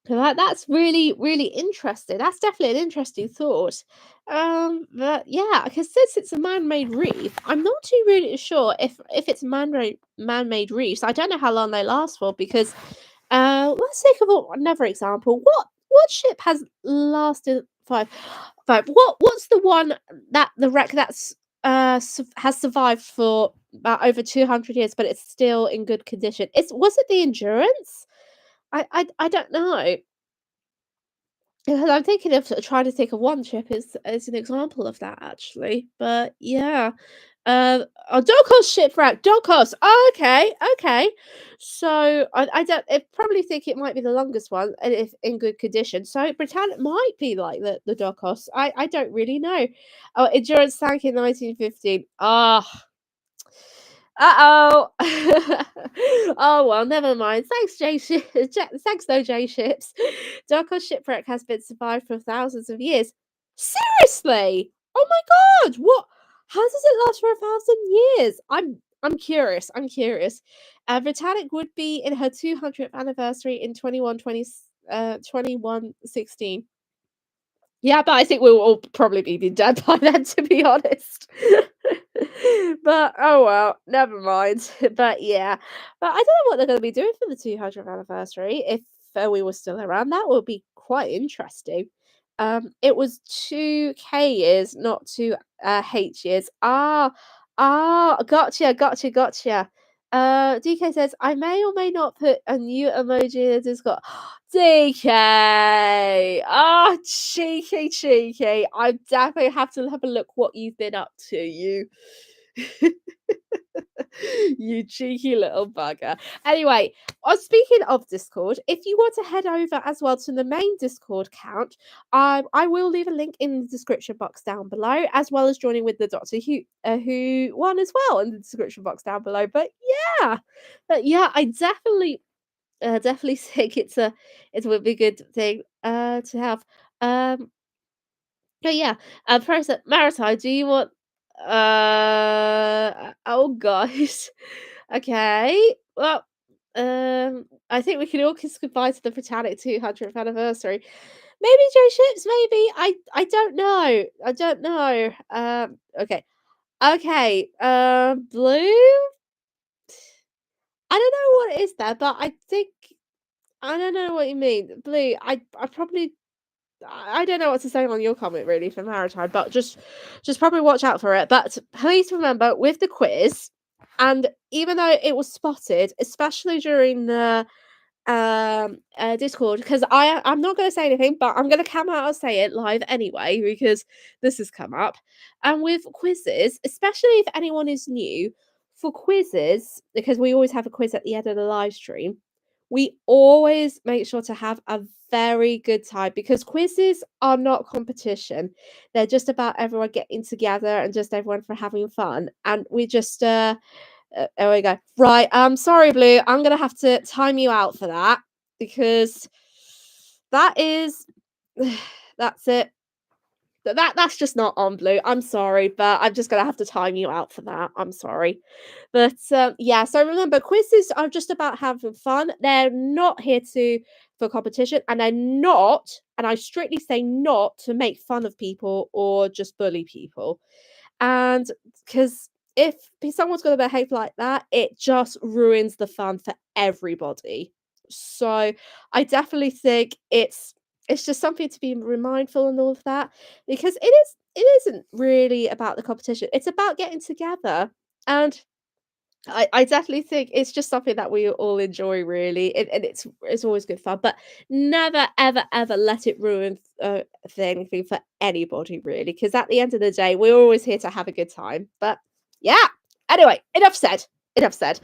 So that's really, really interesting. That's definitely an interesting thought. But yeah, because since it's a man-made reef, I'm not too really sure if it's man-made reefs. I don't know how long they last for because let's think of another example. What ship has lasted five? What's the one that the wreck that's has survived for about over 200 years, but it's still in good condition? Was it the Endurance? I don't know. Because I'm thinking of trying to think of one trip as an example of that actually, but yeah. Oh, Dokos shipwreck, Dokos. Oh, okay, okay. So I don't. I probably think it might be the longest one, and if in good condition. So Britannia might be like the Dokos. I don't really know. Oh, Endurance sank in 1915. Ah, uh-oh. Oh, well, never mind. Thanks, J Shi thanks, though, J Ships. Darko's shipwreck has been survived for thousands of years. Seriously? Oh my god! What? How does it last for 1,000 years? I'm curious. I'm curious. Britannic would be in her 200th anniversary in 2116. Yeah, but I think we'll all probably be dead by then, to be honest. But oh well, never mind. But yeah, but I don't know what they're going to be doing for the 200th anniversary. If we were still around, that would be quite interesting. It was 2K years, not 2H years. Gotcha, gotcha, gotcha. DK says, I may or may not put a new emoji in the Discord. DK! Ah, cheeky, cheeky. I definitely have to have a look what you've been up to, you. You cheeky little bugger. Anyway, speaking of Discord, if you want to head over as well to the main Discord account, I will leave a link in the description box down below, as well as joining with the Doctor Who one as well in the description box down below. Yeah, but yeah, I definitely think it would be a good thing to have. But yeah, Maritime, do you want Oh gosh. Okay. Well, I think we can all kiss goodbye to the Britannic 200th anniversary. Maybe Joe Ships, maybe. I don't know. I don't know. Okay. Okay. Blue. I don't know what it is there, but I think I don't know what you mean. Blue. I probably I don't know what to say on your comment really for maritime, but just probably watch out for it. But please remember with the quiz, and even though it was spotted, especially during the Discord, because I'm not going to say anything, but I'm going to come out and say it live anyway because this has come up. And with quizzes, especially if anyone is new, for quizzes, because we always have a quiz at the end of the live stream, we always make sure to have a very good time because quizzes are not competition. They're just about everyone getting together and just everyone for having fun. And we just there we go. Right, sorry, Blue. I'm gonna have to time you out for that because that is that's it. That's just not on, Blue. I'm sorry, but I'm just gonna have to time you out for that. I'm sorry, but yeah. So remember, quizzes are just about having fun. They're not here to for competition, and they're not. And I strictly say not to make fun of people or just bully people. And because if someone's going to behave like that, it just ruins the fun for everybody. So I definitely think it's just something to be mindful and all of that because it isn't really about the competition. It's about getting together. And I definitely think it's just something that we all enjoy really, and it's always good fun, but never, ever, ever let it ruin, anything for anybody really. Because at the end of the day, we're always here to have a good time, but yeah. Anyway, enough said. Let's move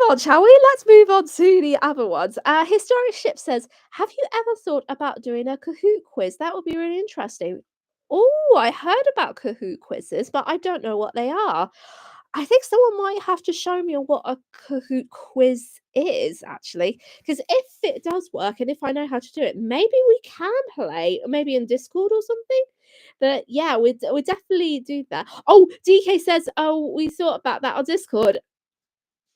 on, shall we? Let's move on to the other ones. Historic Ship says, "Have you ever thought about doing a Kahoot quiz? That would be really interesting." Oh, I heard about Kahoot quizzes, but I don't know what they are. I think someone might have to show me what a Kahoot quiz is actually, because if it does work and if I know how to do it, maybe we can play, maybe in Discord or something. But yeah, we definitely do that. Oh, DK says, "Oh, we thought about that on Discord."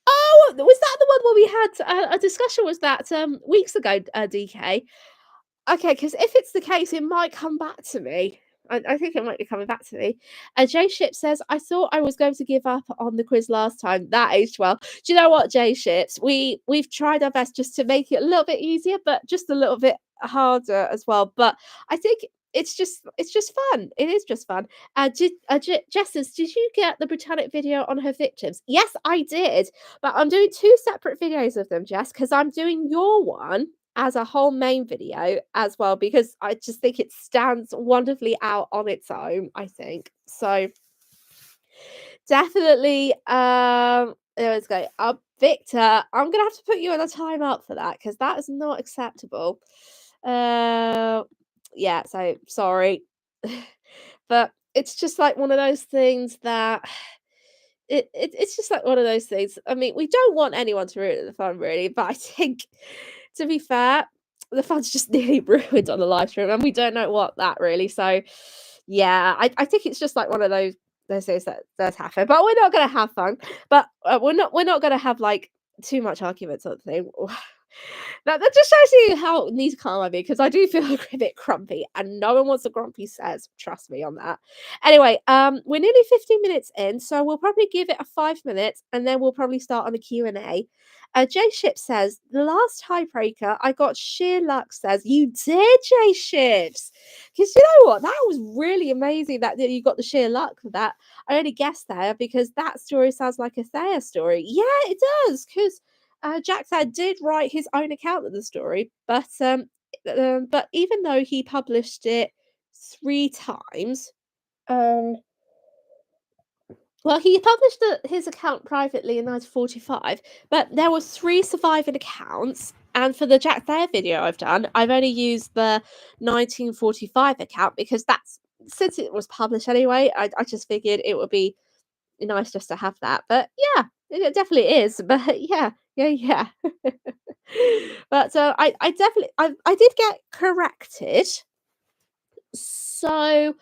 Oh, was that the one where we had a discussion? Was that weeks ago, DK? Okay, because if it's the case, it might come back to me. I think it might be coming back to me. J Ship says, "I thought I was going to give up on the quiz last time. That aged well." Do you know what, J Ships? We've tried our best just to make it a little bit easier, but just a little bit harder as well. But I think it's just fun. It is just fun. Jess says, "Did you get the Britannic video on her victims?" Yes, I did, but I'm doing two separate videos of them, Jess, because I'm doing your one as a whole main video as well because I just think it stands wonderfully out on its own, I think. So definitely let's go. Victor, I'm gonna have to put you on a timeout for that because that is not acceptable. Uh yeah, so sorry. But it's just like one of those things that it's just like one of those things. I mean, we don't want anyone to ruin the fun, really, but I think, to be fair, the fun's just nearly ruined on the live stream, and we don't know what that really. So, yeah, I think it's just like one of those things that does happen. But we're not gonna have fun. But we're not gonna have like too much arguments or anything. That just shows you how neat calm I be because I do feel a bit grumpy, and no one wants a grumpy says. Trust me on that. Anyway, we're nearly 15 minutes in, so we'll probably give it a 5 minutes, and then we'll probably start on the Q&A. Jay Ship says the last tiebreaker I got sheer luck. Says you did, Jay Ships, because you know what, that was really amazing that you got the sheer luck for that. I only guessed there because that story sounds like a Thea story. Yeah, it does because Jack Thad did write his own account of the story, but even though he published it 3 times, um, well, he published his account privately in 1945, but there were 3 surviving accounts. And for the Jack Thayer video I've done, I've only used the 1945 account because that's since it was published anyway. I just figured it would be nice just to have that. But yeah, it definitely is. But yeah, yeah. But I definitely I did get corrected. So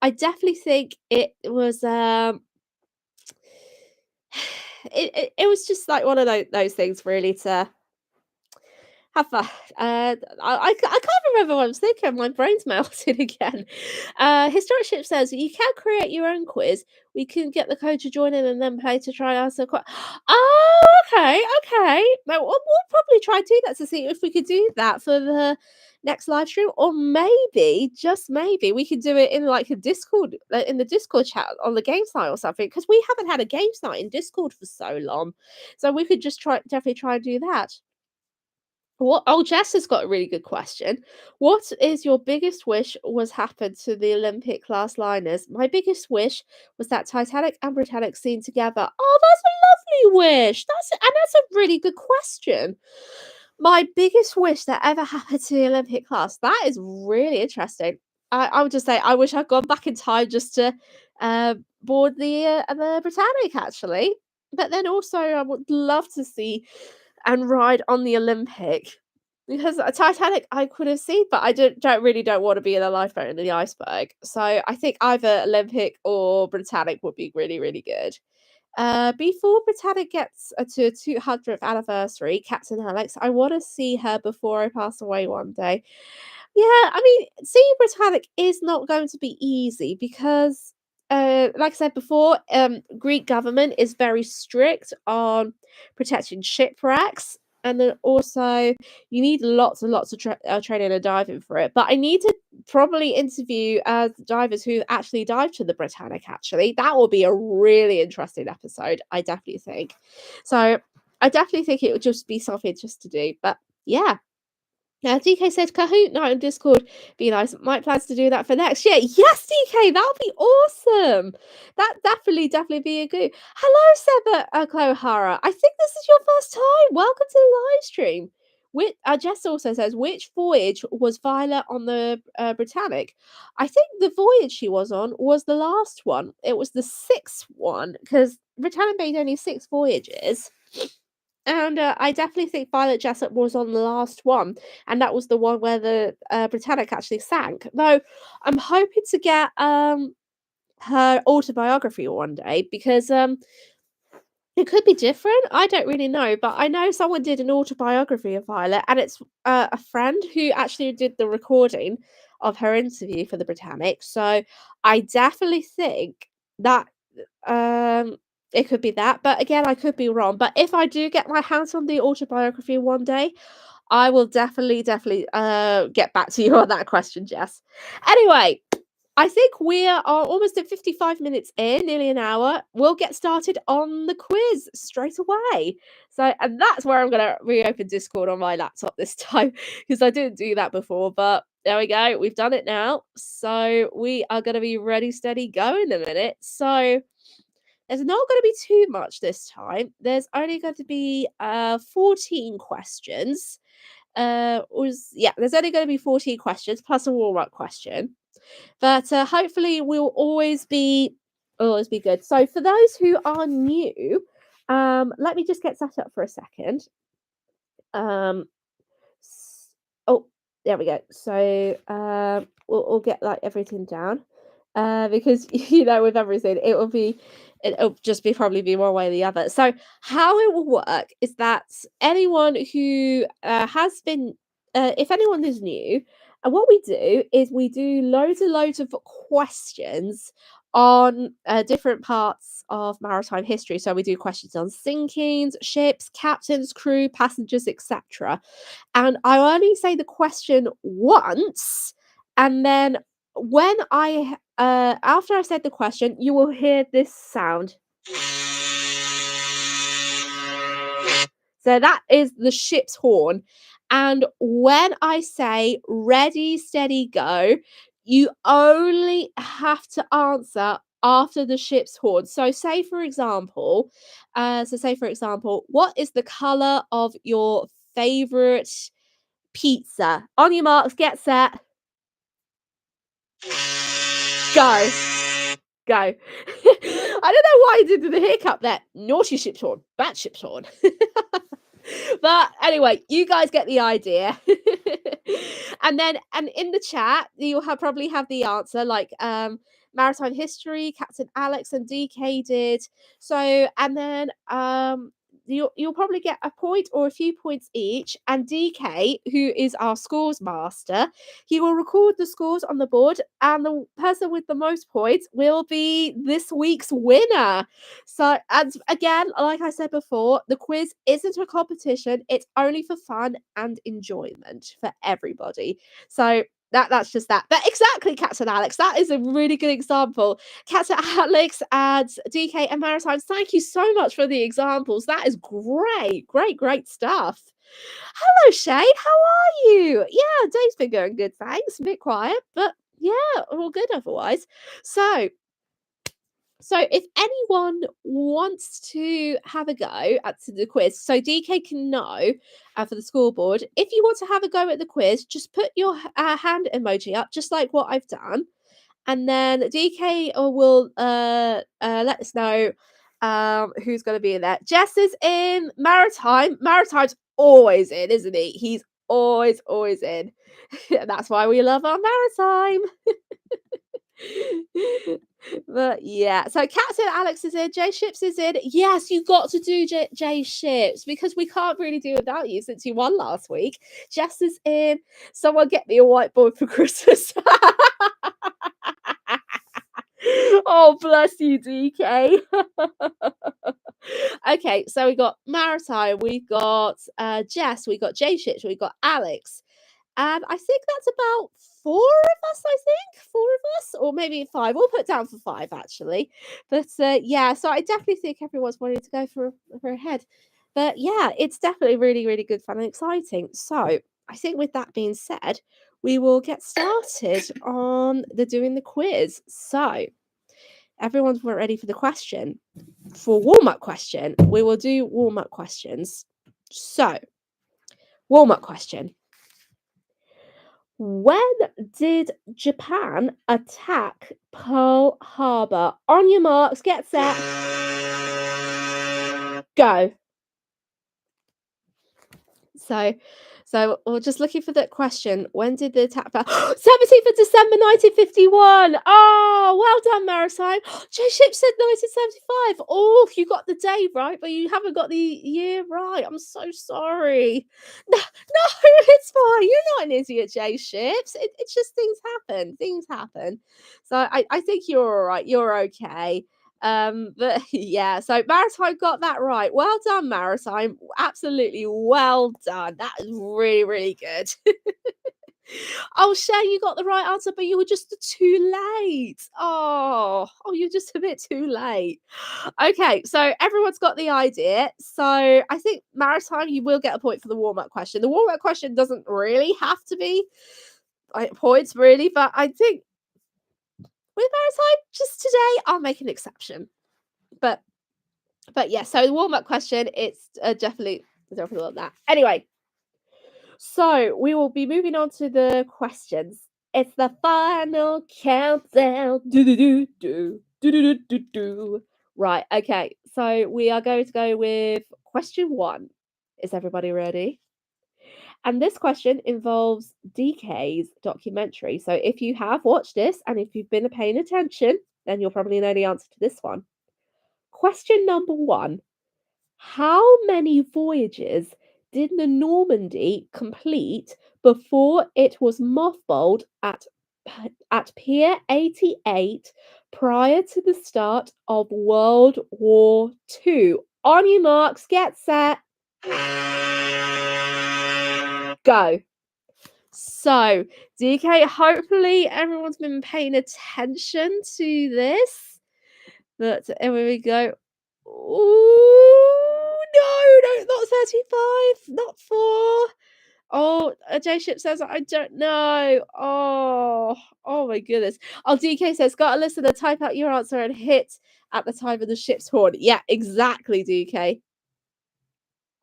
I definitely think it was, it was just, like, one of those things really to have fun. I can't remember what I was thinking. My brain's melted again. Historic Ship says you can create your own quiz. We can get the code to join in and then play to try answer. Oh, okay, okay. Now we'll probably try do that to see if we could do that for the next live stream, or maybe just maybe we could do it in like a Discord, in the Discord chat on the game site or something. Because we haven't had a game site in Discord for so long, so we could just definitely try and do that. What oh, Jess has got a really good question. What is your biggest wish was happened to the Olympic class liners? My biggest wish was that Titanic and Britannic seen together. Oh, that's a lovely wish. That's a really good question. My biggest wish that ever happened to the Olympic class. That is really interesting. I would just say I wish I'd gone back in time just to board the Britannic actually. But then also I would love to see and ride on the Olympic. Because a Titanic I could have seen, but I don't want to be in a lifeboat in the iceberg. So I think either Olympic or Britannic would be really, really good. Before Britannic gets to a 200th anniversary, Captain Alex, I want to see her before I pass away one day. Yeah, I mean, seeing Britannic is not going to be easy because, like I said before, Greek government is very strict on protecting shipwrecks, and then also you need lots and lots of training and diving for it. But I need to probably interview divers who actually dive to the Britannic. Actually, that will be a really interesting episode. I definitely think. So I definitely think it would just be something just to do. But yeah, DK said Kahoot night on Discord. Be nice. Might plans to do that for next year. Yes, DK, that would be awesome. That definitely be a good. Hello, Seba Klohara. I think this is your first time. Welcome to the live stream. Jess also says, which voyage was Violet on the Britannic? I think the voyage she was on was the last one. It was the sixth one because Britannic made only 6 voyages. And I definitely think Violet Jessup was on the last one, and that was the one where the Britannic actually sank. Though I'm hoping to get her autobiography one day because it could be different. I don't really know, but I know someone did an autobiography of Violet, and it's a friend who actually did the recording of her interview for the Britannic. So I definitely think that um, it could be that, but again, I could be wrong. But if I do get my hands on the autobiography one day, I will definitely get back to you on that question, Jess. Anyway, I think we are almost at 55 minutes in, nearly an hour. We'll get started on the quiz straight away. So, and that's where I'm going to reopen Discord on my laptop this time because I didn't do that before. But there we go. We've done it now. So we are going to be ready, steady, go in a minute. So there's not going to be too much this time. There's only going to be 14 questions. There's only going to be 14 questions plus a warm-up question. But hopefully we'll always be good. So for those who are new, let me just get set up for a second. Um, oh, there we go. So we'll get like everything down. Because with everything, it'll just be probably be one way or the other. So how it will work is that anyone who has been, if anyone is new, and what we do is we do loads and loads of questions on different parts of maritime history. So we do questions on sinkings, ships, captains, crew, passengers, etc. And I only say the question once, and then when I after I said the question, you will hear this sound. So that is the ship's horn. And when I say ready, steady, go, you only have to answer after the ship's horn. So say for example, what is the color of your favorite pizza? On your marks, get set, go. Go. I don't know why I did the hiccup there. Naughty ship's horn, bad ship's horn. But anyway, you guys get the idea. And in the chat, you'll probably have the answer like Maritime history, Captain Alex and DK did. So, and then you'll probably get a point or a few points each. And DK, who is our scores master, he will record the scores on the board, and the person with the most points will be this week's winner. So, and again, like I said before, the quiz isn't a competition, it's only for fun and enjoyment for everybody. So, that's just that. But exactly, Captain Alex, that is a really good example. Captain Alex and DK and Maritimes, thank you so much for the examples. That is great, great, great stuff. Hello, Shane. How are you? Yeah, day's been going good, thanks. A bit quiet, but yeah, all good otherwise. So if anyone wants to have a go at the quiz, so DK can know for the scoreboard. If you want to have a go at the quiz, just put your hand emoji up, just like what I've done, and then DK will let us know who's going to be in there. Jess is in. Maritime's always in, isn't he? He's always in. That's why we love our Maritime. But yeah, so Captain Alex is in, J Ships is in. Yes, you've got to do J Ships because we can't really do without you since you won last week. Jess is in. Someone get me a whiteboard for Christmas. Oh, bless you, DK. Okay, so we got Maritime, we got Jess, we got J Ships, we got Alex. And I think that's about 4 of us, I think. 4 of us, or maybe 5. We'll put down for 5, actually. But yeah, so I definitely think everyone's wanting to go for a head. But yeah, it's definitely really, really good fun and exciting. So I think with that being said, we will get started on doing the quiz. So everyone's ready for the question. For warm-up question, we will do warm-up questions. So, warm-up question. When did Japan attack Pearl Harbor? On your marks, get set, go. So we're just looking for that question. When did the attack? 17th of December 1951. Oh, well done, Maritime. J Ship said 1975. Oh, you got the day right, but you haven't got the year right. I'm so sorry. No, it's fine. You're not an idiot, J Ships. It's just things happen. Things happen. So I think you're all right. You're okay. But yeah, so Maritime got that right. Well done, Maritime. Absolutely well done. That is really, really good. Oh, Shane, you got the right answer, but you were just too late. Oh, you're just a bit too late. Okay, so everyone's got the idea. So I think Maritime, you will get a point for the warm-up question. The warm-up question doesn't really have to be points, really, but I think with Maritime, just today, I'll make an exception. But yeah, so the warm-up question, it's definitely on that. Anyway, so we will be moving on to the questions. It's the final countdown. Do do do do do do do do. Right, okay. So we are going to go with question 1. Is everybody ready? And this question involves DK's documentary. So if you have watched this and if you've been paying attention, then you'll probably know the answer to this one. Question number 1. How many voyages did the Normandie complete before it was mothballed at Pier 88 prior to the start of World War II? On your marks, get set, go. So, DK, hopefully everyone's been paying attention to this. But here we go. Ooh, no, not 35, not 4. Oh, J Ship says, I don't know. Oh my goodness. Oh, DK says, got a listener, type out your answer and hit at the time of the ship's horn. Yeah, exactly, DK.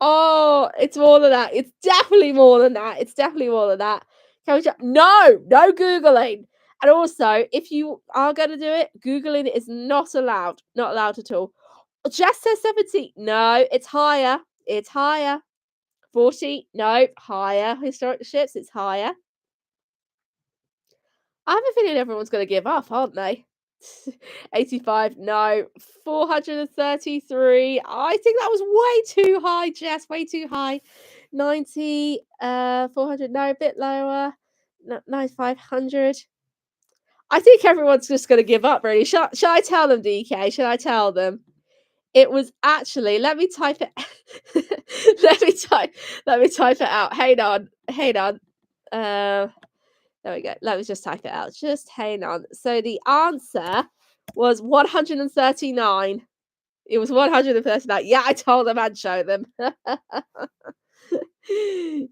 Oh, it's more than that. It's definitely more than that. It's definitely more than that. Can we no Googling. And also, if you are going to do it, Googling is not allowed. Not allowed at all. Jess says 70. No, it's higher. It's higher. 40. No, higher. Historic ships, it's higher. I have a feeling everyone's going to give up, aren't they? 85, no. 433. I think that was way too high, Jess, way too high. 90, 400, no, a bit lower. 9,500. I think everyone's just going to give up, really. Shall I tell them, DK? Shall I tell them? It was actually, let me type it. Let me type it out. Hang on. Hang on. There we go. Let me just type it out. Just hang on. So the answer was 139. It was 139. Yeah, I told them I'd show them.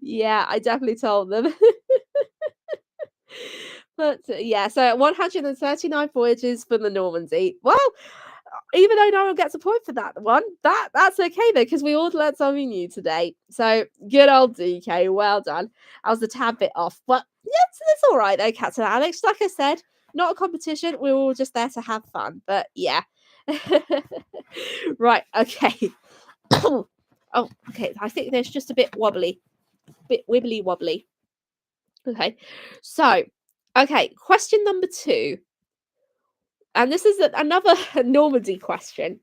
Yeah, I definitely told them. But yeah, so 139 voyages for the Normandie. Well, even though no one gets a point for that one, that's okay though, because we all learned something new today. So good old DK, well done. I was a tad bit off, but yeah, it's all right though, Cats and Alex. Like I said, not a competition. We were all just there to have fun. But yeah. Right, okay. Oh, okay. I think there's just a bit wobbly. Bit wibbly wobbly. Okay. So, okay, question number 2. And this is another Normandy question.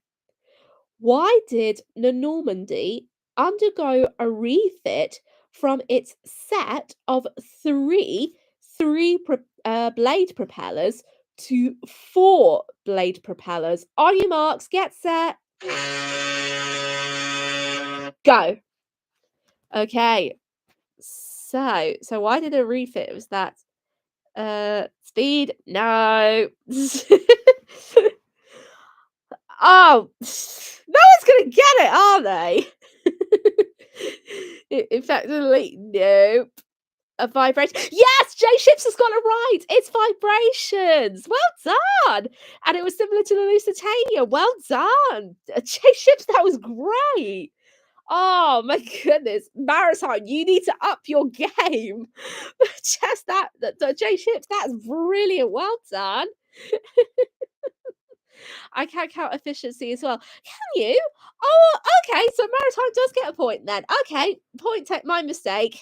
Why did the Normandie undergo a refit from its set of three blade propellers to 4 blade propellers? On your marks, get set, go. Okay. So why did a refit? Was that speed? No. Oh, no one's gonna get it, are they? In fact, nope. A vibration. Yes, J Ships has got it right. It's vibrations. Well done. And it was similar to the Lusitania. Well done. J Ships, that was great. Oh my goodness, Maritime, you need to up your game. Just that J Ships, that's brilliant. Well done. I can count efficiency as well. Can you? Oh, okay. So Maritime does get a point then. Okay, point take my mistake.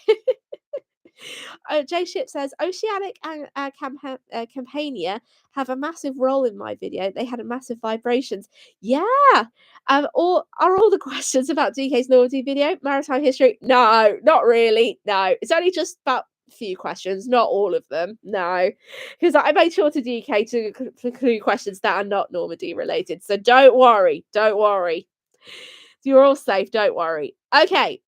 J Ship says Oceanic and Campania have a massive role in my video. They had a massive vibrations. Yeah. Or are all the questions about DK's Normandy video maritime history? No, not really. No, it's only just about a few questions, not all of them. No, because I made sure to DK to include questions that are not Normandy related. So don't worry. Don't worry. You're all safe. Don't worry. Okay.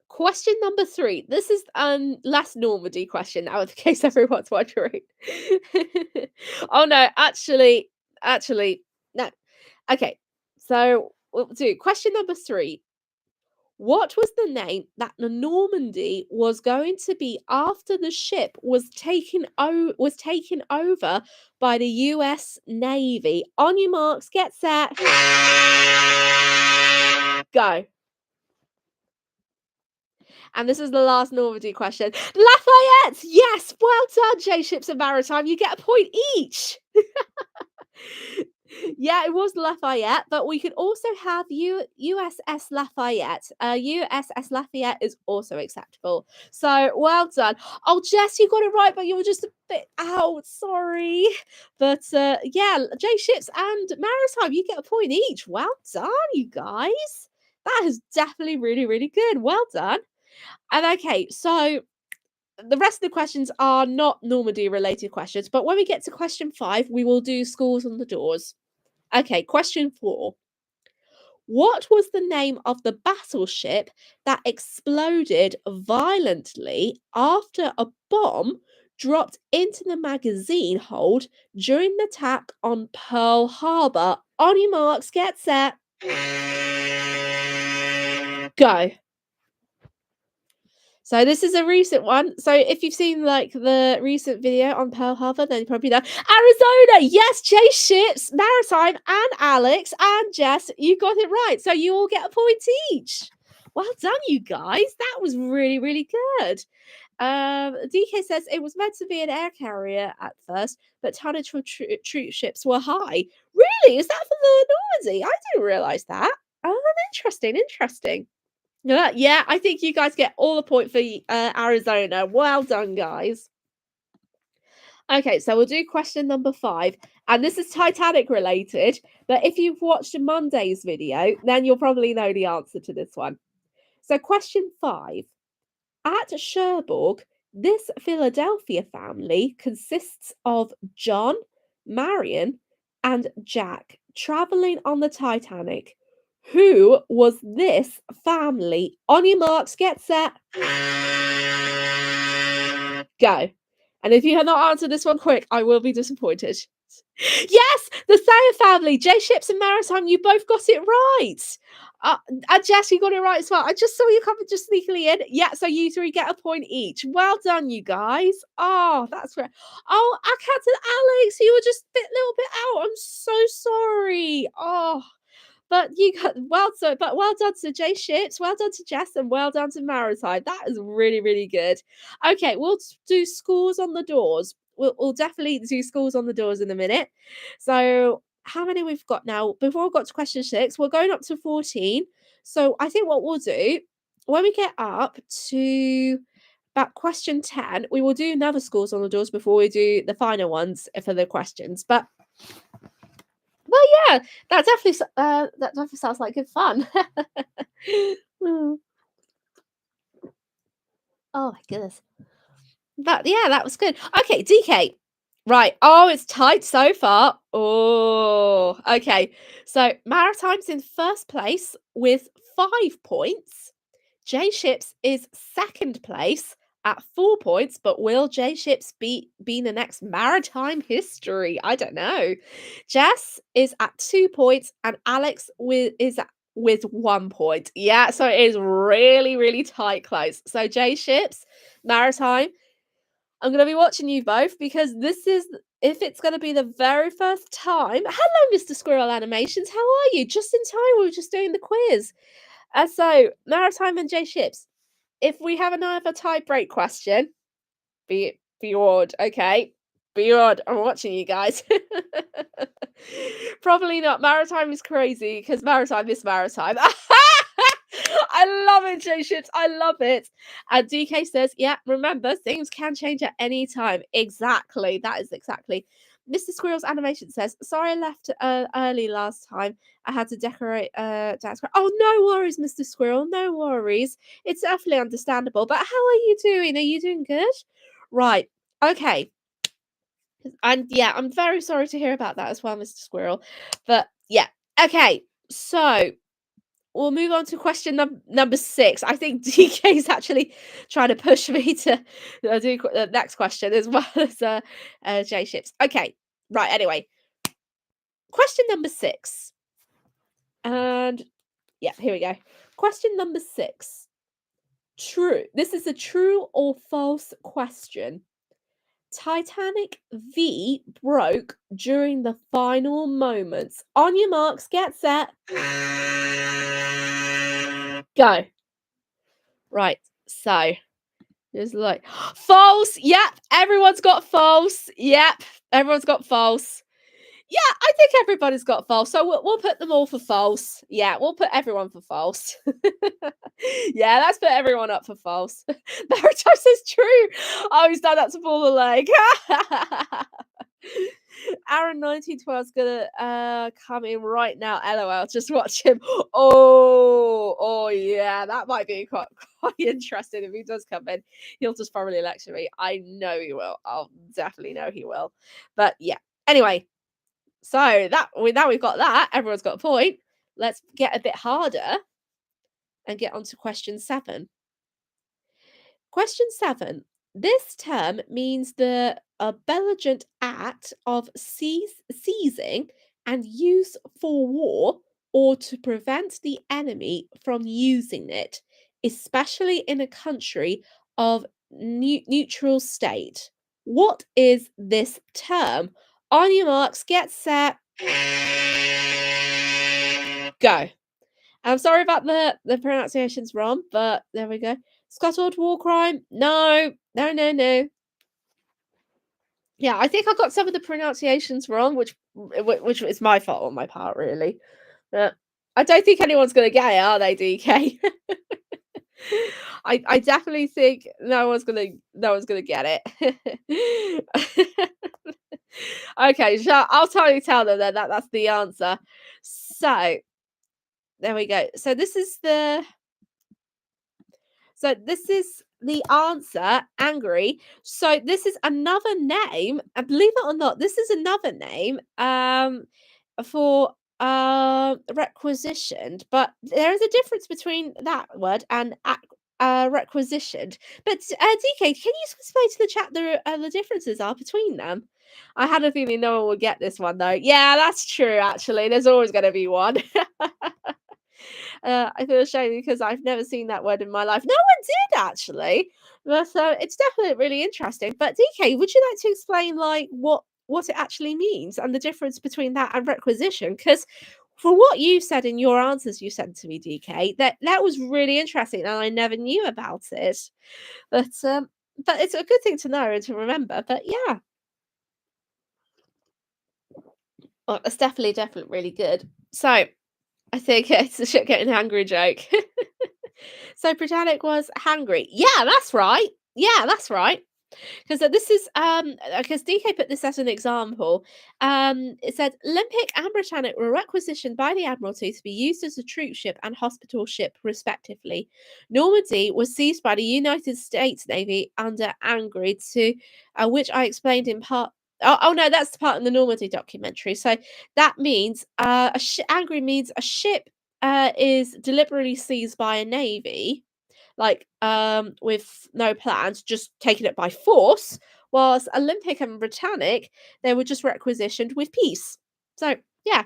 Question number 3. This is last Normandy question now, in case everyone's wondering. Oh no, actually, no. Okay, so we'll do question number 3. What was the name that the Normandy was going to be after the ship was taken over by the US Navy? On your marks, get set, go. And this is the last Normandy question. Lafayette! Yes! Well done, J Ships and Maritime. You get a point each. Yeah, it was Lafayette, but we could also have USS Lafayette. USS Lafayette is also acceptable. So well done. Oh, Jess, you got it right, but you were just a bit out. Sorry. But yeah, J Ships and Maritime, you get a point each. Well done, you guys. That is definitely really, really good. Well done. And okay, so the rest of the questions are not Normandy related questions, but when we get to question 5, we will do schools on the doors. Okay, question 4. What was the name of the battleship that exploded violently after a bomb dropped into the magazine hold during the attack on Pearl Harbor? On your marks, get set, go. So this is a recent one. So if you've seen like the recent video on Pearl Harbor, then you probably know. Arizona, yes, J Ships, Maritime, and Alex and Jess, you got it right. So you all get a point each. Well done, you guys. That was really, really good. DK says it was meant to be an air carrier at first, but tonnage for troop ships were high. Really? Is that for the Normandie? I didn't realize that. Oh, interesting, interesting. Yeah, I think you guys get all the point for Arizona. Well done, guys. Okay, so we'll do question number 5, and this is Titanic related, but if you've watched Monday's video, then you'll probably know the answer to this one. So question 5. At Cherbourg, this Philadelphia family consists of John, Marion, and Jack traveling on the Titanic. Who was this family? On your marks, get set, go. And if you have not answered this one quick, I will be disappointed. Yes, the Thayer family, J Ships and Maritime, you both got it right. And Jess, you got it right as well. I just saw you coming just sneakily in. Yeah, so you three get a point each. Well done, you guys. Oh, that's great. Oh, I Captain Alex, you were just a little bit out. I'm so sorry. Oh, but you got well done to J Ships, well done to Jess, and well done to Maritime. That is really, really good. Okay, we'll do scores on the doors. We'll definitely do scores on the doors in a minute. So how many we've got now? Before we got to question 6, we're going up to 14. So I think what we'll do when we get up to about question 10, we will do another scores on the doors before we do the final ones for the questions. But well, yeah, that definitely sounds like good fun. Mm. Oh my goodness. But yeah, that was good. Okay, DK. Right. Oh, it's tight so far. Oh, okay. So Maritime's in first place with 5 points. J Ships is second place at 4 points, but will J Ships be the next maritime history? I don't know. Jess is at 2 points, and Alex with 1 point. Yeah, so it is really, really tight close. So J Ships, maritime. I'm gonna be watching you both because this is if it's gonna be the very first time. Hello, Mr. Squirrel Animations. How are you? Just in time. We were just doing the quiz. So Maritime and J Ships. If we have another tie break question, be odd, okay? Be odd. I'm watching you guys. Probably not. Maritime is crazy because Maritime is Maritime. I love it, J Ships. I love it. And DK says, yeah, remember, things can change at any time. Exactly. That is exactly. Mr. Squirrel's animation says, sorry I left early last time. I had to decorate Dad's car. Oh, no worries, Mr. Squirrel. No worries. It's definitely understandable. But how are you doing? Are you doing good? Right. Okay. And yeah, I'm very sorry to hear about that as well, Mr. Squirrel. But yeah. Okay. So we'll move on to question number 6. I think DK is actually trying to push me to do the next question as well as J Ships. Okay. Right. Anyway, question number 6. And yeah, here we go. Question number 6. True. This is a true or false question. Titanic V broke during the final moments. On your marks, get set, go. Right, so there's like false. Yep, everyone's got false. Yep, everyone's got false. Yeah, I think everybody's got false. So we'll put them all for false. Yeah, we'll put everyone for false. Yeah, let's put everyone up for false. Maritime says true. Oh, he's done that to pull the leg. Aaron 1912 is gonna come in right now. LOL. Just watch him. Oh yeah, that might be quite interesting if he does come in. He'll just probably lecture me. I know he will. I'll definitely know he will. But yeah. Anyway, so now we've got that. Everyone's got a point. Let's get a bit harder and get on to question 7. Question 7. This term means the belligerent act of seizing and use for war or to prevent the enemy from using it, especially in a country of neutral state. What is this term? On your marks, get set, go. I'm sorry about the pronunciation's wrong, but there we go. Scuttled war crime? No, no, no, no. Yeah, I think I got some of the pronunciations wrong, which is my fault on my part, really. But I don't think anyone's gonna get it, are they, DK? I definitely think no one's gonna get it. Okay, so I'll totally tell them then that that's the answer. So there we go. So this is the answer, angry. So this is another name, and believe it or not, this is another name for requisitioned, but there is a difference between that word and requisitioned. But DK, can you explain to the chat the differences are between them? I had a feeling no one would get this one though. Yeah, that's true. Actually, there's always going to be one. I feel ashamed because I've never seen that word in my life. No one did actually, but it's definitely really interesting. But DK, would you like to explain like what it actually means and the difference between that and requisition? Because for what you said in your answers you sent to me, DK, that was really interesting, and I never knew about it. But it's a good thing to know and to remember. But yeah, well, it's definitely really good. So I think it's a shit getting hungry joke. So Britannic was hungry. Yeah, that's right. Yeah, that's right. Because this is because DK put this as an example. It said Olympic and Britannic were requisitioned by the Admiralty to be used as a troop ship and hospital ship, respectively. Normandie was seized by the United States Navy under Angry, to which I explained in part. Oh no, that's the part in the Normandy documentary. So that means Angry means a ship is deliberately seized by a navy, like with no plans, just taking it by force, whilst Olympic and Britannic, they were just requisitioned with peace. So yeah.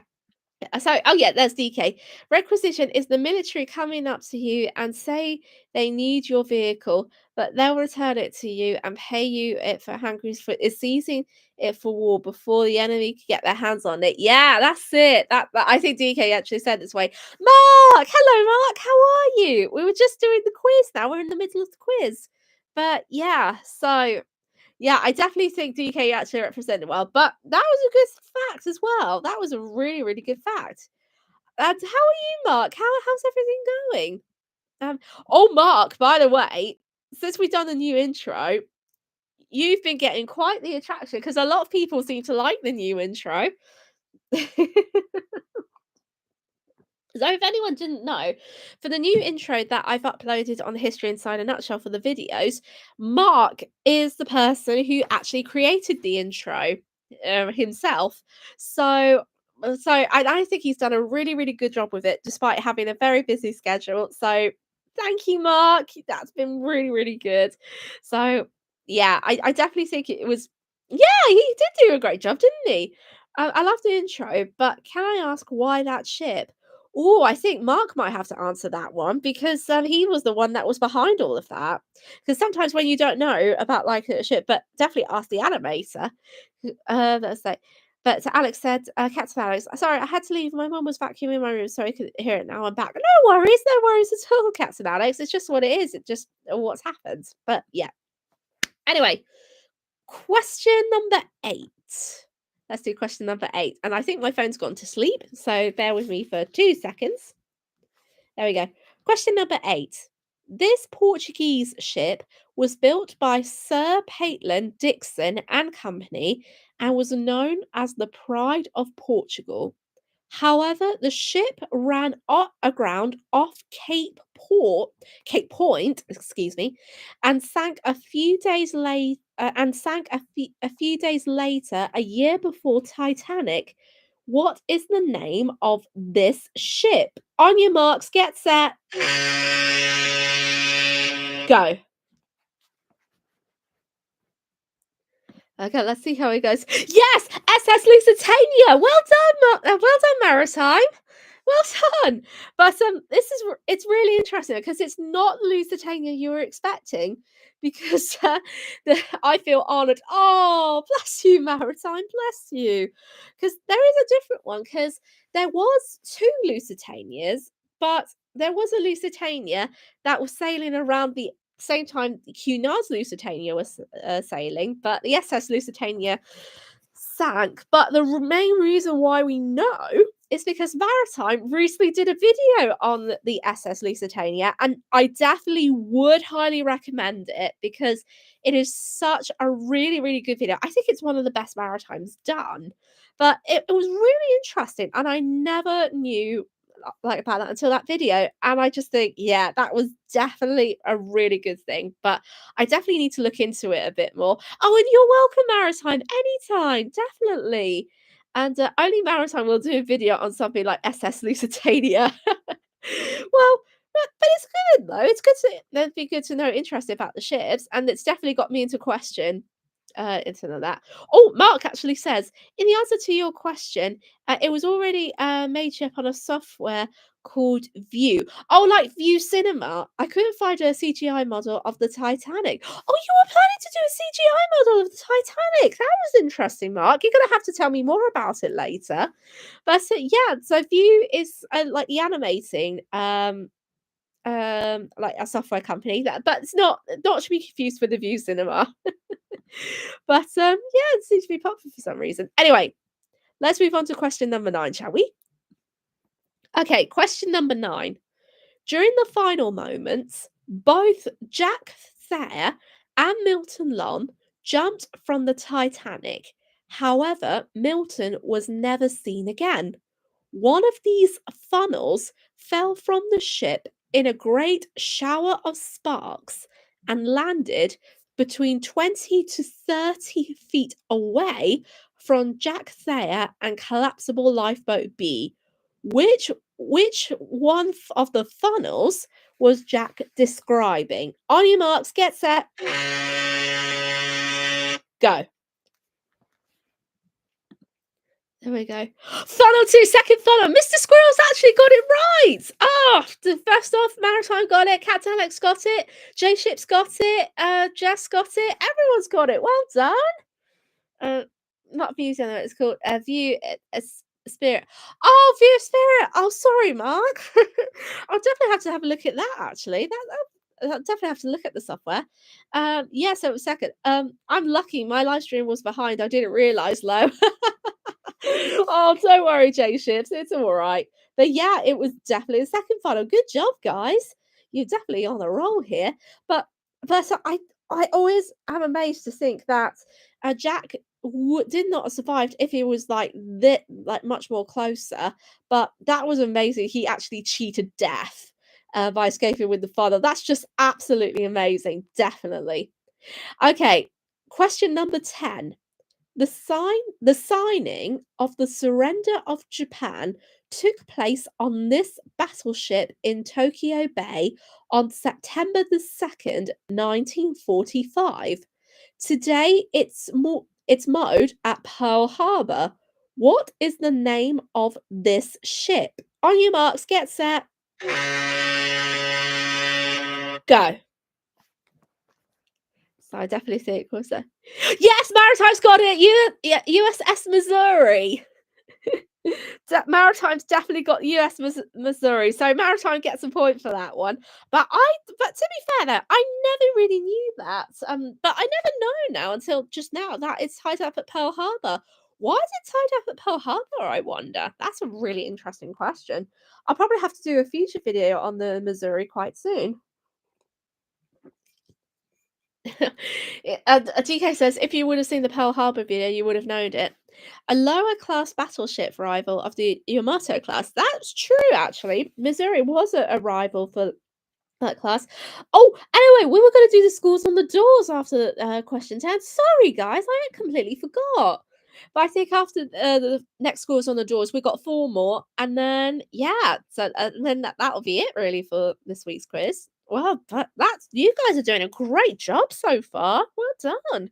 So, oh yeah, there's DK. Requisition is the military coming up to you and say they need your vehicle, but they'll return it to you and pay you it for Hungary's for is seizing it for war before the enemy can get their hands on it. Yeah, that's it. That I think DK actually said this way. Mark, hello, Mark. How are you? We were just doing the quiz. Now we're in the middle of the quiz, but yeah. So yeah, I definitely think DK actually represented well, but that was a good fact as well. That was a really, really good fact. And how are you, Mark? How's everything going? Um, oh, Mark, by the way, since we've done a new intro, you've been getting quite the attraction because a lot of people seem to like the new intro. So if anyone didn't know, for the new intro that I've uploaded on History Inside a Nutshell for the videos, Mark is the person who actually created the intro himself. So I think he's done a really, really good job with it, despite having a very busy schedule. So thank you, Mark. That's been really, really good. So yeah, I definitely think it was. Yeah, he did do a great job, didn't he? I love the intro, but can I ask why that ship? Oh, I think Mark might have to answer that one because he was the one that was behind all of that. Because sometimes when you don't know about like a ship, but definitely ask the animator. That's like, but Alex said, Captain Alex, sorry, I had to leave. My mum was vacuuming my room, so I could hear it now. I'm back. No worries at all, Captain Alex. It's just what it is. It just what's happened. But yeah. Anyway, question number 8. Let's do question number 8. And I think my phone's gone to sleep, so bear with me for 2 seconds. There we go. Question number 8. This Portuguese ship was built by Sir Paitland Dixon and Company and was known as the Pride of Portugal. However, the ship ran aground off Cape Point, excuse me, and sank a few days late, a few days later, a year before Titanic. What is the name of this ship? On your marks, get set, go. Okay, let's see how it goes. Yes, SS Lusitania. Well done, well done, Maritime. Well done. But it's really interesting because it's not the Lusitania you were expecting. Because I feel honoured. Oh, bless you, Maritime. Bless you. Because there is a different one. Because there was 2 Lusitanias, but there was a Lusitania that was sailing around the same time Cunard's Lusitania was sailing, but the SS Lusitania sank. But the main reason why we know is because Maritime recently did a video on the SS Lusitania, and I definitely would highly recommend it because it is such a really, really good video. I think it's one of the best Maritime's done, but it was really interesting, and I never knew like about that until that video, and I just think, yeah, that was definitely a really good thing. But I definitely need to look into it a bit more. Oh, and you're welcome, Maritime, anytime, definitely. And only Maritime will do a video on something like SS Lusitania. Well, but it's good though. It's good to It'd be good to know interest about the ships, and it's definitely got me into question into that. Oh, Mark actually says in the answer to your question, it was already made ship on a software called View. Oh, like View Cinema. I couldn't find a CGI model of the Titanic. Oh, you were planning to do a CGI model of the Titanic. That was interesting, Mark. You're gonna have to tell me more about it later. But yeah, so View is like the animating like a software company that, but it's not to be confused with the View Cinema. But yeah, it seems to be popular for some reason. Anyway, let's move on to question number 9, shall we? Okay, question number 9. During the final moments, both Jack Thayer and Milton Long jumped from the Titanic. However, Milton was never seen again. One of these funnels fell from the ship in a great shower of sparks and landed between 20 to 30 feet away from Jack Thayer and collapsible lifeboat B. Which one of the funnels was Jack describing? On your marks, get set, go. There we go. Funnel 2, second funnel. Mr. Squirrel's actually got it right. Oh, the first off, Maritime got it. Cat Alex got it. J Ship's got it. Jess got it. Everyone's got it. Well done. Uh, not View Cinema. It's called View Spirit. Oh, View Spirit. Oh, sorry, Mark. I'll definitely have to have a look at that. Actually, I'll definitely have to look at the software. Yeah. So second. I'm lucky. My live stream was behind. I didn't realize, Lo. Oh, don't worry, J Ships. It's all right. But yeah, it was definitely a second funnel. Good job, guys. You're definitely on a roll here. But I always am amazed to think that Jack did not have survived if he was like much more closer. But that was amazing. He actually cheated death by escaping with the father. That's just absolutely amazing. Definitely. Okay. Question number 10. The signing of the surrender of Japan took place on this battleship in Tokyo Bay on September the 2nd, 1945. Today it's mode at Pearl Harbor. What is the name of this ship? On your marks, get set. Go. So I definitely think it was a yes, Maritime's got it. USS Missouri. Maritime's definitely got Missouri. So Maritime gets a point for that one. But to be fair though, I never really knew that. But I never know now until just now that it's tied up at Pearl Harbor. Why is it tied up at Pearl Harbor, I wonder? That's a really interesting question. I'll probably have to do a future video on the Missouri quite soon. TK says, if you would have seen the Pearl Harbor video, you would have known it. A lower class battleship rival of the Yamato class. That's true, actually. Missouri was a rival for that class. Oh, anyway, we were going to do the scores on the doors after question 10. Sorry, guys, I completely forgot. But I think after the next scores on the doors, we got 4 more. And then, yeah, so then that'll be it, really, for this week's quiz. Well, but you guys are doing a great job so far. Well done.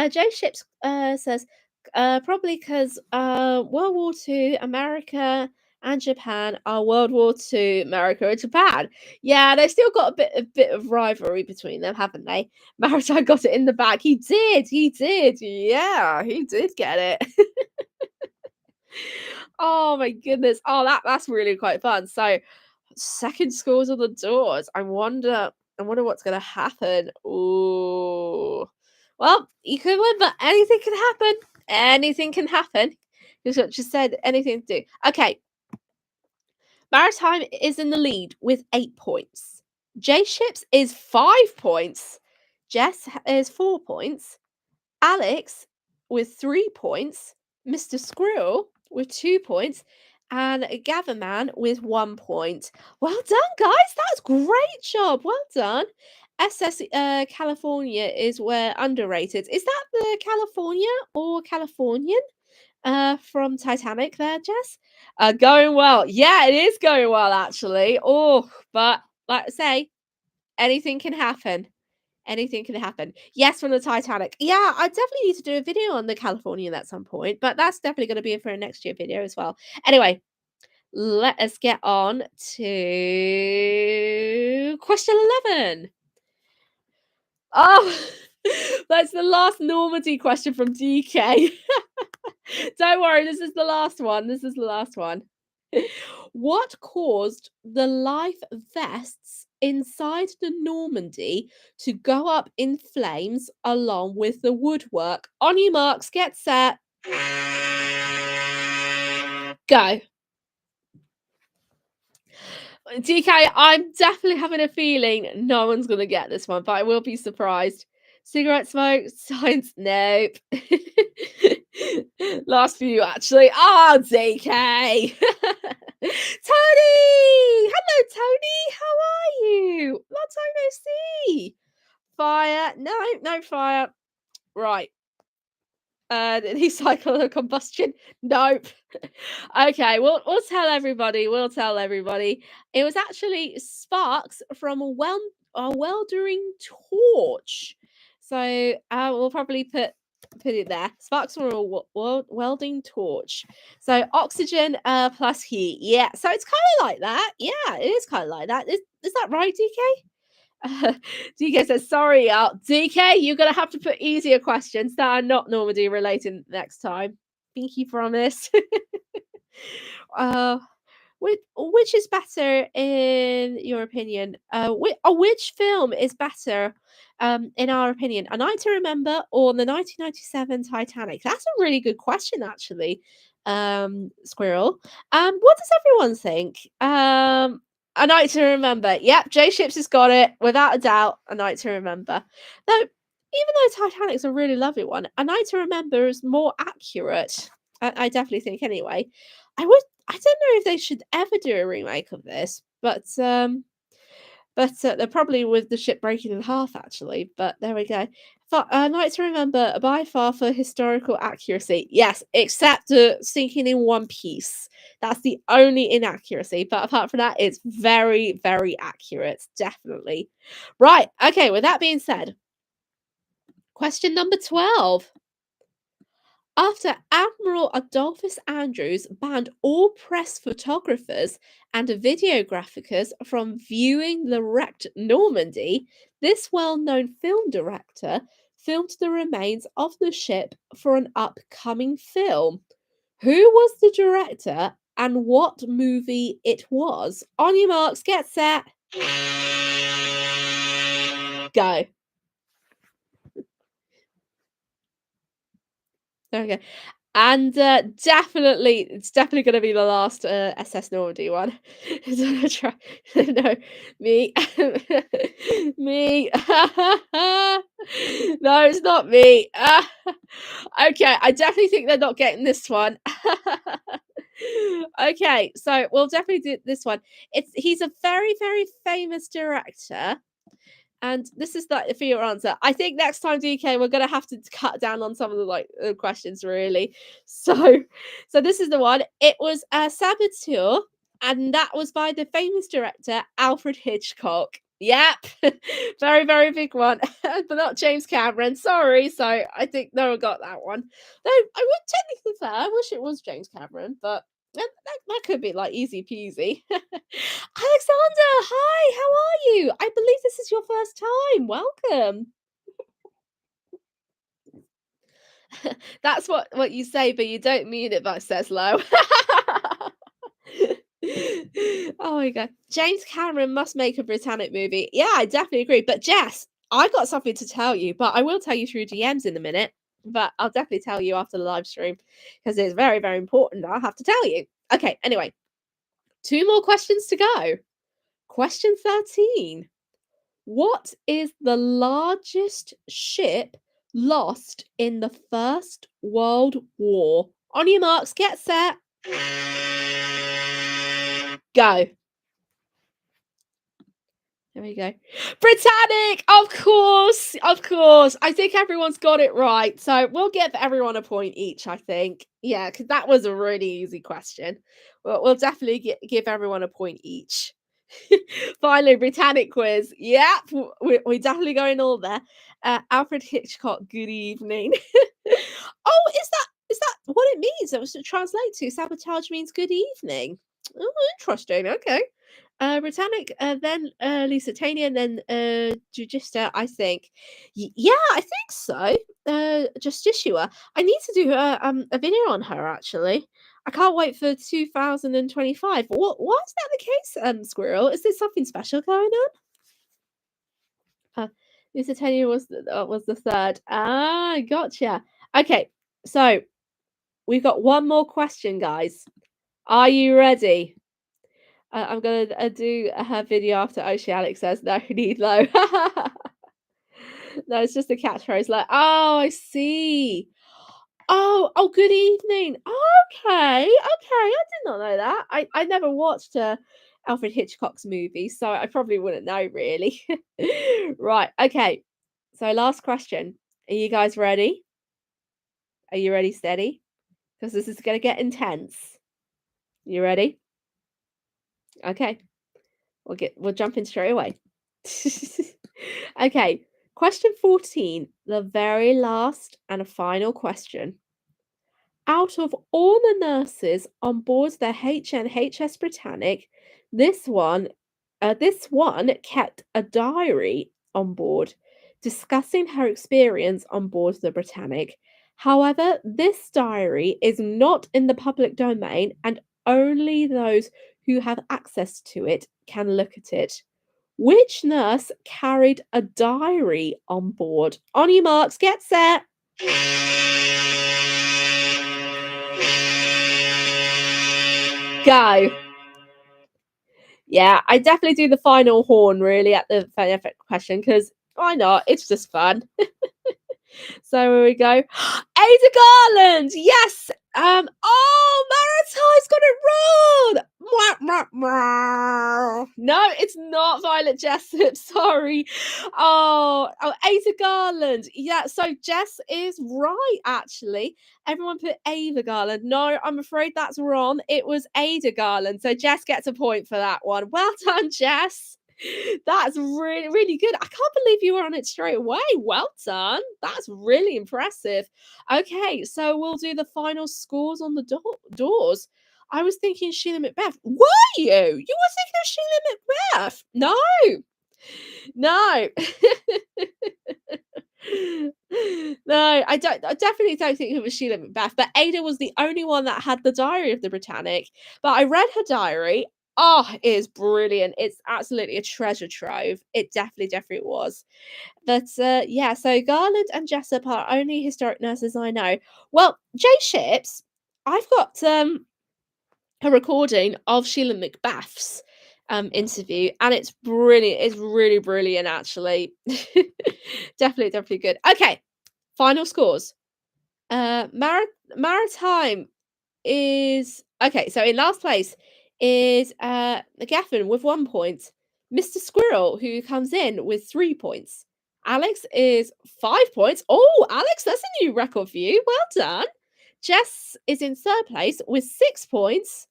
Jay Ships says probably because World War II, America and Japan are World War II, America and Japan. Yeah, they've still got a bit of rivalry between them, haven't they? Maritime got it in the bag. He did. Yeah, he did get it. Oh my goodness. Oh, that's really quite fun. So second scores on the doors. I wonder what's gonna happen. Ooh. Well, you could win, but anything can happen. Anything can happen. Just said anything to do. Okay, Maritime is in the lead with 8 points. J Ships is 5 points. Jess is 4 points. Alex with 3 points. Mr. Squirrel with 2 points. And Gatherman with 1 point. Well done, guys. That's great job. Well done. SS California is where underrated. Is that the California or Californian? From Titanic there, Jess? Going well. Yeah, it is going well actually. Oh, but like I say, anything can happen. Anything can happen. Yes, from the Titanic. Yeah, I definitely need to do a video on the Californian at some point, but that's definitely going to be for a next year video as well. Anyway, let us get on to question 11. Oh, that's the last Normandy question from DK. Don't worry, this is the last one. This is the last one. What caused the life vests inside the Normandy to go up in flames along with the woodwork? On your marks, get set, go. DK, I'm definitely having a feeling no one's going to get this one, but I will be surprised. Cigarette smoke, science, nope. Last few, actually. Oh, DK. Tony! Hello, Tony. How are you? Long time no see. Fire. No, no fire. Right. The cycle of combustion. Nope. Okay, we'll tell everybody. We'll tell everybody. It was actually sparks from a weldering torch. So we'll probably put it there. Sparks from a welding torch. So oxygen plus heat. Yeah. So it's kind of like that. Yeah, it is kind of like that. Is that right, DK? DK says, sorry, DK, you're going to have to put easier questions that are not Normandy related next time. Pinky promise. uh, which is better in your opinion? Which film is better in our opinion? A Night to Remember or the 1997 Titanic? That's a really good question, actually, Squirrel. What does everyone think? A Night to Remember. Yep, J Ships has got it without a doubt. A Night to Remember. Though, even though Titanic's a really lovely one, A Night to Remember is more accurate. I definitely think anyway. I don't know if they should ever do a remake of this, but they're probably with the ship breaking in half actually. But there we go. Night to Remember by far for historical accuracy. Yes, except sinking in one piece. That's the only inaccuracy. But apart from that, it's very, very accurate. Definitely. Right. Okay. With that being said, question number 12. After Admiral Adolphus Andrews banned all press photographers and videographers from viewing the wrecked Normandie, this well known film director filmed the remains of the ship for an upcoming film. Who was the director and what movie it was? On your marks, get set, go. Okay. And definitely, it's definitely going to be the last SS Normandy one. No, me, me. No, it's not me. Okay, I definitely think they're not getting this one. Okay, so we'll definitely do this one. He's a very, very famous director. And this is like for your answer. I think next time, DK, we're gonna have to cut down on some of the questions, really. So this is the one. It was a Saboteur, and that was by the famous director Alfred Hitchcock. Yep, very, very big one, but not James Cameron. Sorry, so I think no one got that one. Though I would technically say I wish it was James Cameron, but that could be like easy peasy. Alexander, hi, how are you? I believe this is your first time. Welcome. That's what you say, but you don't mean it, but says low. Oh my god. James Cameron must make a Britannic movie. Yeah, I definitely agree. But Jess, I got something to tell you, but I will tell you through DMs in a minute. but I'll definitely tell you after the live stream because it's very, very important. I have to tell you. Okay, anyway, 2 more questions to go. Question 13. What is the largest ship lost in the First World War? On your marks, get set, go. There we go. Britannic, of course, of course. I think everyone's got it right. So we'll give everyone a point each, I think. Yeah, because that was a really easy question. We'll definitely give everyone a point each. Finally, Britannic quiz. Yeah, we're definitely going all there. Alfred Hitchcock, good evening. Oh, is that what it means? It was to translate to sabotage means good evening. Oh, interesting. Okay. Britannic, then Lusitania, and then Jugista, I think. Yeah, I think so. Justicia. I need to do a video on her actually. I can't wait for 2025. Why is that the case, Squirrel? Is there something special going on? Lusitania was the third. Ah, gotcha. Okay, so we've got one more question, guys. Are you ready? I'm gonna do her video after Alex says no need low. No, it's just a catchphrase like, oh, I see. Oh, good evening. Okay, I did not know that. I never watched Alfred Hitchcock's movie, so I probably wouldn't know really. Right, okay. So last question. Are you guys ready? Are you ready, steady? Because this is gonna get intense. You ready? Okay. We'll jump in straight away. Okay, question 14, the very last and final question. Out of all the nurses on board the HMHS Britannic, this one kept a diary on board discussing her experience on board the Britannic. However, this diary is not in the public domain and only those who have access to it can look at it. Which nurse carried a diary on board? On your marks, get set. Go. Yeah, I definitely do the final horn really at the effect question because why not? It's just fun. So here we go. Ada Garland, yes. Oh, Maritai's got it wrong. Mwah, mwah, mwah. No, it's not Violet Jessup. Sorry. Oh, Ada Garland. Yeah, so Jess is right actually. Everyone put Ava Garland. No, I'm afraid that's wrong. It was Ada Garland. So Jess gets a point for that one. Well done, Jess. That's really, really good. I can't believe you were on it straight away. Well done. That's really impressive. Okay, so we'll do the final scores on the doors. I was thinking Sheila Macbeth. Were you? You were thinking of Sheila Macbeth? No. No. No, I definitely don't think it was Sheila Macbeth, but Ada was the only one that had the diary of the Britannic. But I read her diary. Oh, it is brilliant. It's absolutely a treasure trove. It definitely was. But yeah, so Garland and Jessup are only historic nurses I know. Well, Jay Ships, I've got a recording of Sheila Macbeth's interview, and it's brilliant. It's really brilliant, actually. Definitely good. Okay, final scores. Maritime is okay. So in last place is Gaffin with 1 point. Mr. Squirrel, who comes in with 3 points. Alex is 5 points. Oh, Alex, that's a new record for you. Well done. Jess is in third place with 6 points.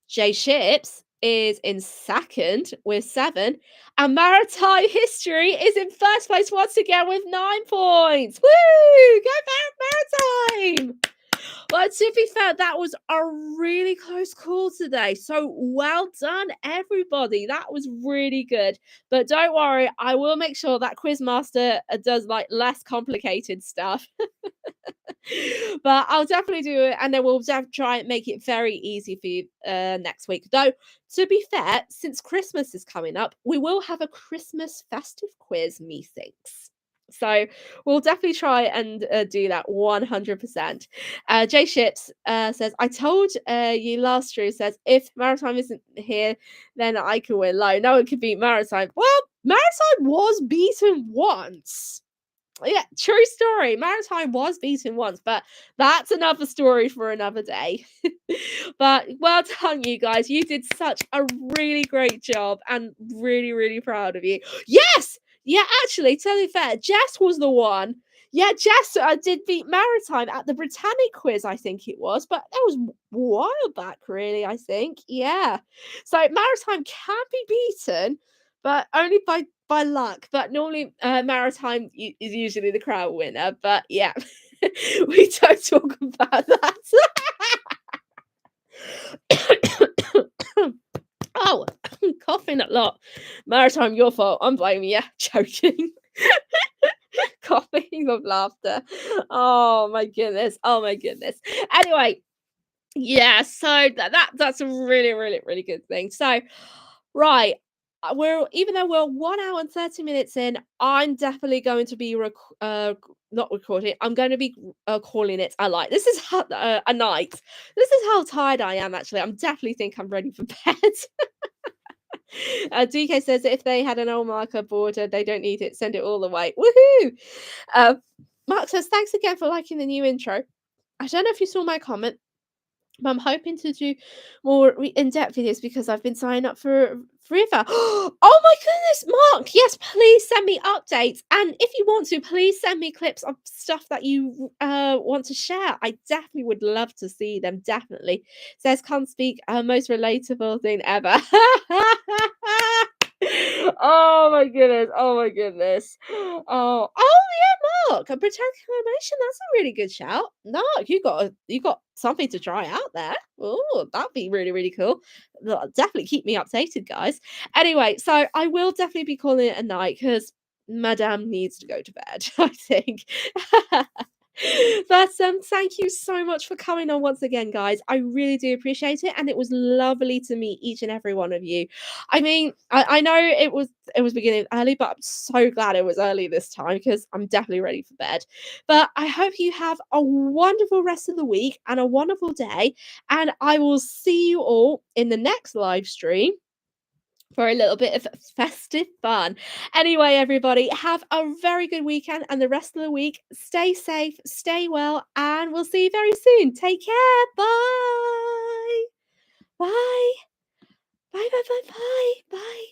Jay Ships is in second with 7. And Maritime History is in first place once again with 9 points. Woo! Go Maritime! Well, to be fair, that was a really close call today. So well done, everybody. That was really good. But don't worry, I will make sure that Quizmaster does like less complicated stuff. But I'll definitely do it, and then we'll try and make it very easy for you next week. Though, to be fair, since Christmas is coming up, we will have a Christmas festive quiz, methinks. So we'll definitely try and do that 100%. Jay Ships says, I told you last stream says, if Maritime isn't here, then I can win low. No one can beat Maritime. Well, Maritime was beaten once. Yeah, true story. Maritime was beaten once, but that's another story for another day. But well done, you guys. You did such a really great job and really, really proud of you. Yes! Yeah, actually, to be fair, Jess was the one. Yeah, Jess did beat Maritime at the Britannic quiz, I think it was, but that was a while back, really, I think. Yeah. So Maritime can be beaten, but only by luck. But normally, Maritime is usually the crowd winner. But yeah, we don't talk about that. Oh, coughing a lot. Maritime, your fault. I'm blaming you. Joking. Coughing of laughter. Oh my goodness. Oh my goodness. Anyway, yeah, so that's a really, really, really good thing. So, right, we're even though we're 1 hour and 30 minutes in, I'm definitely going to be not recording. I'm going to be calling it a night. This is a night. This is how tired I am. Actually, I'm definitely think I'm ready for bed. DK says if they had an old marker border, they don't need it. Send it all the way. Woohoo! Uh, Mark says thanks again for liking the new intro. I don't know if you saw my comment, but I'm hoping to do more in-depth videos because I've been signing up for forever. Oh my goodness, Mark! Yes, please send me updates, and if you want to, please send me clips of stuff that you want to share. I definitely would love to see them. Definitely says can't speak. Most relatable thing ever. Oh my goodness! Oh my goodness! Oh yeah, Mark, a Britannic animation. That's a really good shout. No, you got something to try out there. Oh, that'd be really really cool. That'll definitely keep me updated, guys. Anyway, so I will definitely be calling it a night because Madame needs to go to bed. I think. But thank you so much for coming on once again, guys. I really do appreciate it, and it was lovely to meet each and every one of you. I mean, I know it was beginning early, but I'm so glad it was early this time because I'm definitely ready for bed. But I hope you have a wonderful rest of the week and a wonderful day, and I will see you all in the next live stream for a little bit of festive fun. Anyway, everybody, have a very good weekend and the rest of the week. Stay safe, stay well, and we'll see you very soon. Take care. Bye. Bye. Bye. Bye. Bye. Bye. Bye.